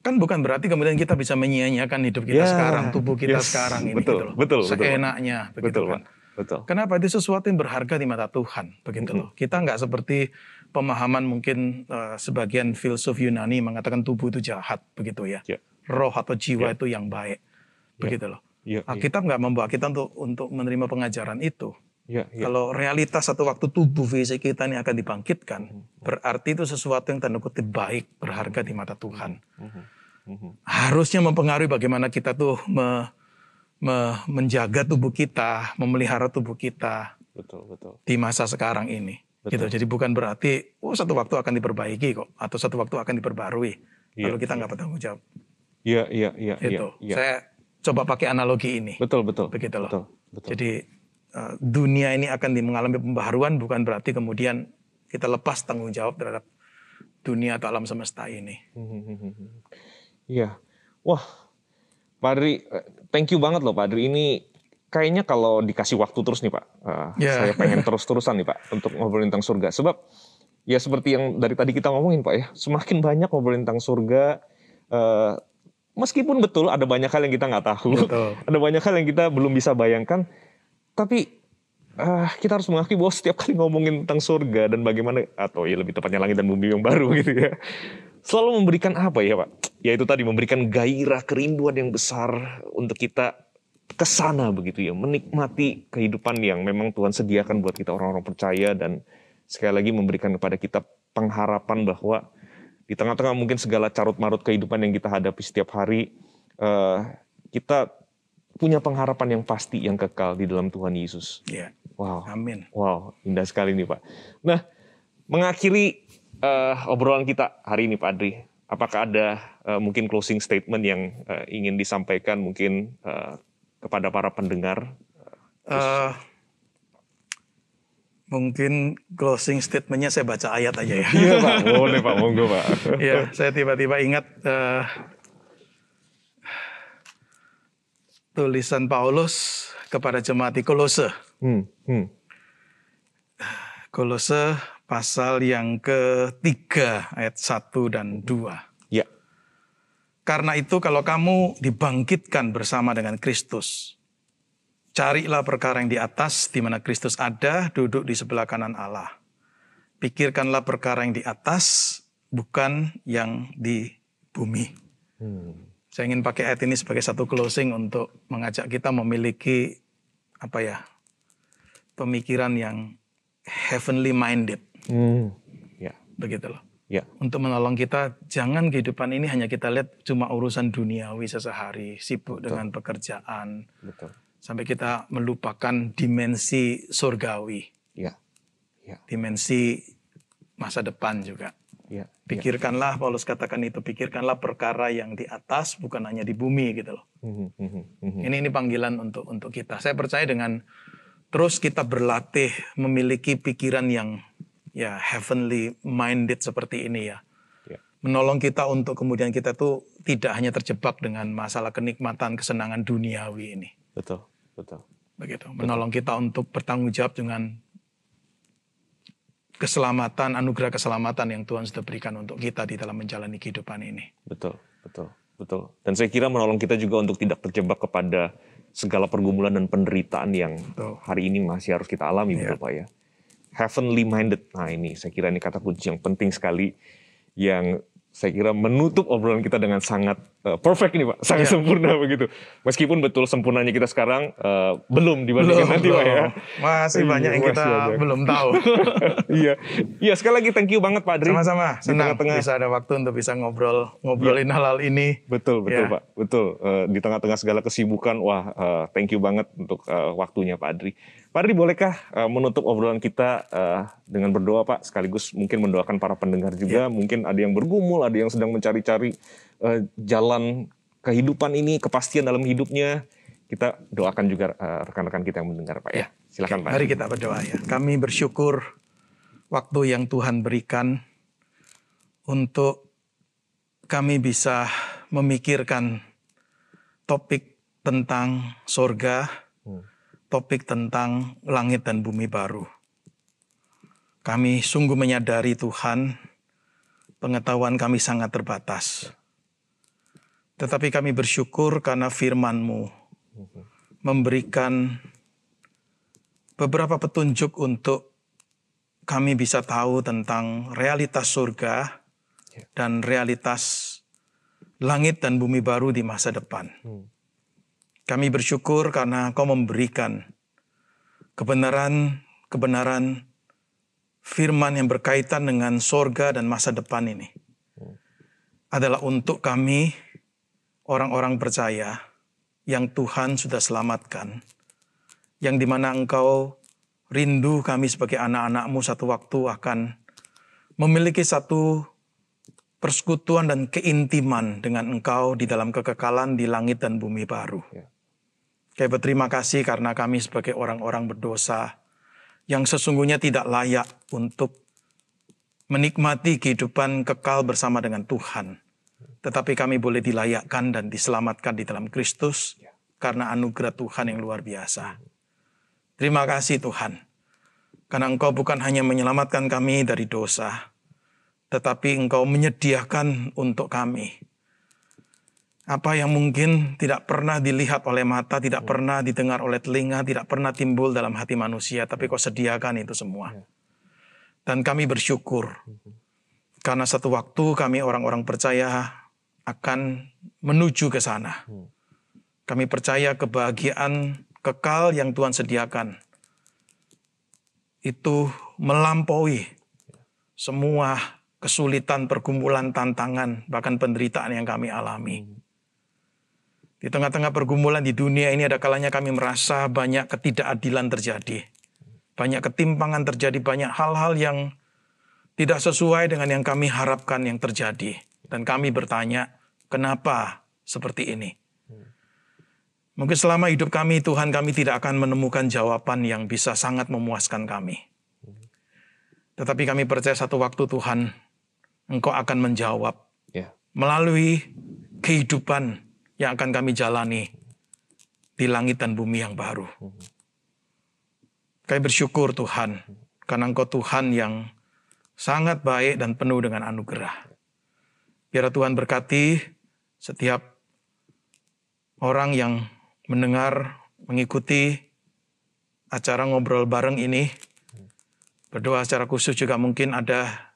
Kan bukan berarti kemudian kita bisa menyia-nyiakan hidup kita sekarang, tubuh kita sekarang ini. Betul. Seenaknya. Begitu kan. Betul. Kenapa? Itu sesuatu yang berharga di mata Tuhan, begitu loh. Kita nggak seperti pemahaman mungkin sebagian filsuf Yunani mengatakan tubuh itu jahat, begitu ya. Ya. Roh atau jiwa itu yang baik, begitu loh. Ya, Alkitab nggak membawa kita untuk menerima pengajaran itu. Ya, ya. Kalau realitas satu waktu tubuh fisik kita ini akan dibangkitkan, berarti itu sesuatu yang tanda kutip baik, berharga di mata Tuhan. Harusnya mempengaruhi bagaimana kita tuh menjaga tubuh kita, memelihara tubuh kita Betul. di masa sekarang ini. Gitu. Jadi bukan berarti satu waktu akan diperbaiki kok, atau satu waktu akan diperbarui. Kalau kita nggak bertanggung jawab. Iya. Itu. Saya coba pakai analogi ini. Betul. Begitu loh. Betul. Jadi dunia ini akan mengalami pembaharuan, bukan berarti kemudian kita lepas tanggung jawab terhadap dunia atau alam semesta ini. Iya. Wah, Pak Adri, thank you banget loh Pak Adri. Ini kayaknya kalau dikasih waktu terus nih Pak, saya pengen terus-terusan nih Pak untuk ngobrolin tentang surga. Sebab ya seperti yang dari tadi kita ngomongin Pak ya, semakin banyak ngobrolin tentang surga, meskipun betul ada banyak hal yang kita nggak tahu, ada banyak hal yang kita belum bisa bayangkan, tapi kita harus mengakui bahwa setiap kali ngomongin tentang surga dan bagaimana, atau ya lebih tepatnya langit dan bumi yang baru gitu ya, selalu memberikan apa ya Pak? Ya itu tadi, memberikan gairah, kerinduan yang besar untuk kita kesana begitu ya, menikmati kehidupan yang memang Tuhan sediakan buat kita orang-orang percaya, dan sekali lagi memberikan kepada kita pengharapan bahwa di tengah-tengah mungkin segala carut-marut kehidupan yang kita hadapi setiap hari, kita punya pengharapan yang pasti, yang kekal di dalam Tuhan Yesus. Ya. Wow. Amin. Wow, indah sekali nih Pak. Nah, mengakhiri obrolan kita hari ini Pak Adri, apakah ada mungkin closing statement yang ingin disampaikan mungkin kepada para pendengar? Mungkin closing statementnya saya baca ayat aja ya. Iya Pak, boleh Pak, monggo Pak. Iya, saya tiba-tiba ingat tulisan Paulus kepada jemaat di Kolose. Kolose pasal yang ketiga ayat 1 dan 2. Ya. Karena itu kalau kamu dibangkitkan bersama dengan Kristus, carilah perkara yang di atas di mana Kristus ada, duduk di sebelah kanan Allah. Pikirkanlah perkara yang di atas, bukan yang di bumi. Saya ingin pakai ayat ini sebagai satu closing untuk mengajak kita memiliki pemikiran yang heavenly minded. Ya. Begitu loh. Ya. Untuk menolong kita, jangan kehidupan ini hanya kita lihat cuma urusan duniawi sehari-hari, sibuk dengan pekerjaan. Betul. Sampai kita melupakan dimensi surgawi. Ya. Dimensi masa depan juga. Ya. Pikirkanlah, Paulus katakan itu, pikirkanlah perkara yang di atas, bukan hanya di bumi gitu loh. Ini panggilan untuk kita. Saya percaya dengan terus kita berlatih memiliki pikiran yang ya heavenly minded seperti ini ya. Menolong kita untuk kemudian kita tuh tidak hanya terjebak dengan masalah kenikmatan, kesenangan duniawi ini. Betul. Begitu. Menolong kita untuk bertanggung jawab dengan keselamatan, anugerah keselamatan yang Tuhan sudah berikan untuk kita di dalam menjalani kehidupan ini. Betul. Dan saya kira menolong kita juga untuk tidak terjebak kepada segala pergumulan dan penderitaan yang hari ini masih harus kita alami, betul Pak ya. Heavenly minded. Nah ini saya kira ini kata kunci yang penting sekali, yang saya kira menutup obrolan kita dengan sangat perfect ini Pak, sangat sempurna begitu. Meskipun betul sempurnanya kita sekarang belum dibandingkan nanti Pak ya. Masih banyak yang kita belum tahu. Iya sekali lagi thank you banget Pak Adri. Sama-sama, senang bisa ada waktu untuk bisa ngobrolin hal-hal ini. Betul Pak, betul. Di tengah-tengah segala kesibukan, thank you banget untuk waktunya Pak Adri. Pak Adri, bolehkah menutup obrolan kita dengan berdoa Pak, sekaligus mungkin mendoakan para pendengar juga, mungkin ada yang bergumul, ada yang sedang mencari-cari jalan kehidupan ini, kepastian dalam hidupnya. Kita doakan juga rekan-rekan kita yang mendengar Pak ya. Silakan Pak. Mari kita berdoa ya. Kami bersyukur waktu yang Tuhan berikan untuk kami bisa memikirkan topik tentang surga, topik tentang langit dan bumi baru. Kami sungguh menyadari Tuhan, pengetahuan kami sangat terbatas. Tetapi kami bersyukur karena firman-Mu memberikan beberapa petunjuk untuk kami bisa tahu tentang realitas surga dan realitas langit dan bumi baru di masa depan. Kami bersyukur karena Engkau memberikan kebenaran firman yang berkaitan dengan surga dan masa depan ini. Adalah untuk kami, orang-orang percaya, yang Tuhan sudah selamatkan, yang dimana Engkau rindu kami sebagai anak-anak-Mu satu waktu akan memiliki satu persekutuan dan keintiman dengan Engkau di dalam kekekalan di langit dan bumi baru. Kami berterima kasih karena kami sebagai orang-orang berdosa yang sesungguhnya tidak layak untuk menikmati kehidupan kekal bersama dengan Tuhan. Tetapi kami boleh dilayakkan dan diselamatkan di dalam Kristus karena anugerah Tuhan yang luar biasa. Terima kasih Tuhan, karena Engkau bukan hanya menyelamatkan kami dari dosa, tetapi Engkau menyediakan untuk kami apa yang mungkin tidak pernah dilihat oleh mata, tidak pernah didengar oleh telinga, tidak pernah timbul dalam hati manusia, tapi Kau sediakan itu semua. Dan kami bersyukur, karena satu waktu kami orang-orang percaya akan menuju ke sana. Kami percaya kebahagiaan kekal yang Tuhan sediakan itu melampaui semua kesulitan, pergumulan, tantangan, bahkan penderitaan yang kami alami. Di tengah-tengah pergumulan di dunia ini ada kalanya kami merasa banyak ketidakadilan terjadi. Banyak ketimpangan terjadi, banyak hal-hal yang tidak sesuai dengan yang kami harapkan yang terjadi. Dan kami bertanya, kenapa seperti ini? Mungkin selama hidup kami, Tuhan, kami tidak akan menemukan jawaban yang bisa sangat memuaskan kami. Tetapi kami percaya satu waktu Tuhan, Engkau akan menjawab melalui kehidupan yang akan kami jalani di langit dan bumi yang baru. Kami bersyukur Tuhan, karena Engkau Tuhan yang sangat baik dan penuh dengan anugerah. Biar Tuhan berkati setiap orang yang mendengar, mengikuti acara ngobrol bareng ini. Berdoa secara khusus juga mungkin ada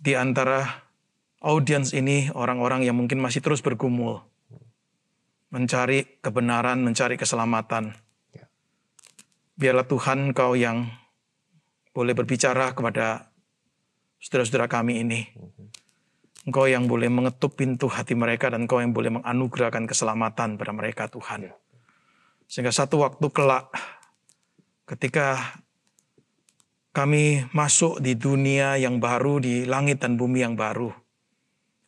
di antara audiens ini orang-orang yang mungkin masih terus bergumul, mencari kebenaran, mencari keselamatan. Biarlah Tuhan Engkau yang boleh berbicara kepada saudara-saudara kami ini. Engkau yang boleh mengetuk pintu hati mereka dan Engkau yang boleh menganugerahkan keselamatan pada mereka Tuhan. Sehingga satu waktu kelak ketika kami masuk di dunia yang baru, di langit dan bumi yang baru,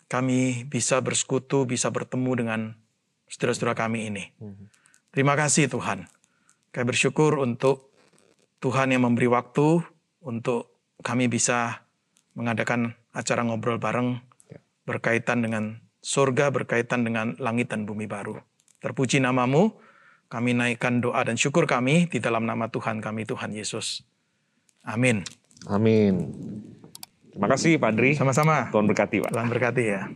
kami bisa bersekutu, bisa bertemu dengan saudara-saudara kami ini. Terima kasih Tuhan. Kami bersyukur untuk Tuhan yang memberi waktu untuk kami bisa mengadakan acara ngobrol bareng berkaitan dengan surga, berkaitan dengan langit dan bumi baru. Terpuji nama-Mu, kami naikkan doa dan syukur kami di dalam nama Tuhan kami, Tuhan Yesus. Amin. Amin. Terima kasih Pak Adri. Sama-sama. Tuhan berkati Pak. Tuhan berkati ya.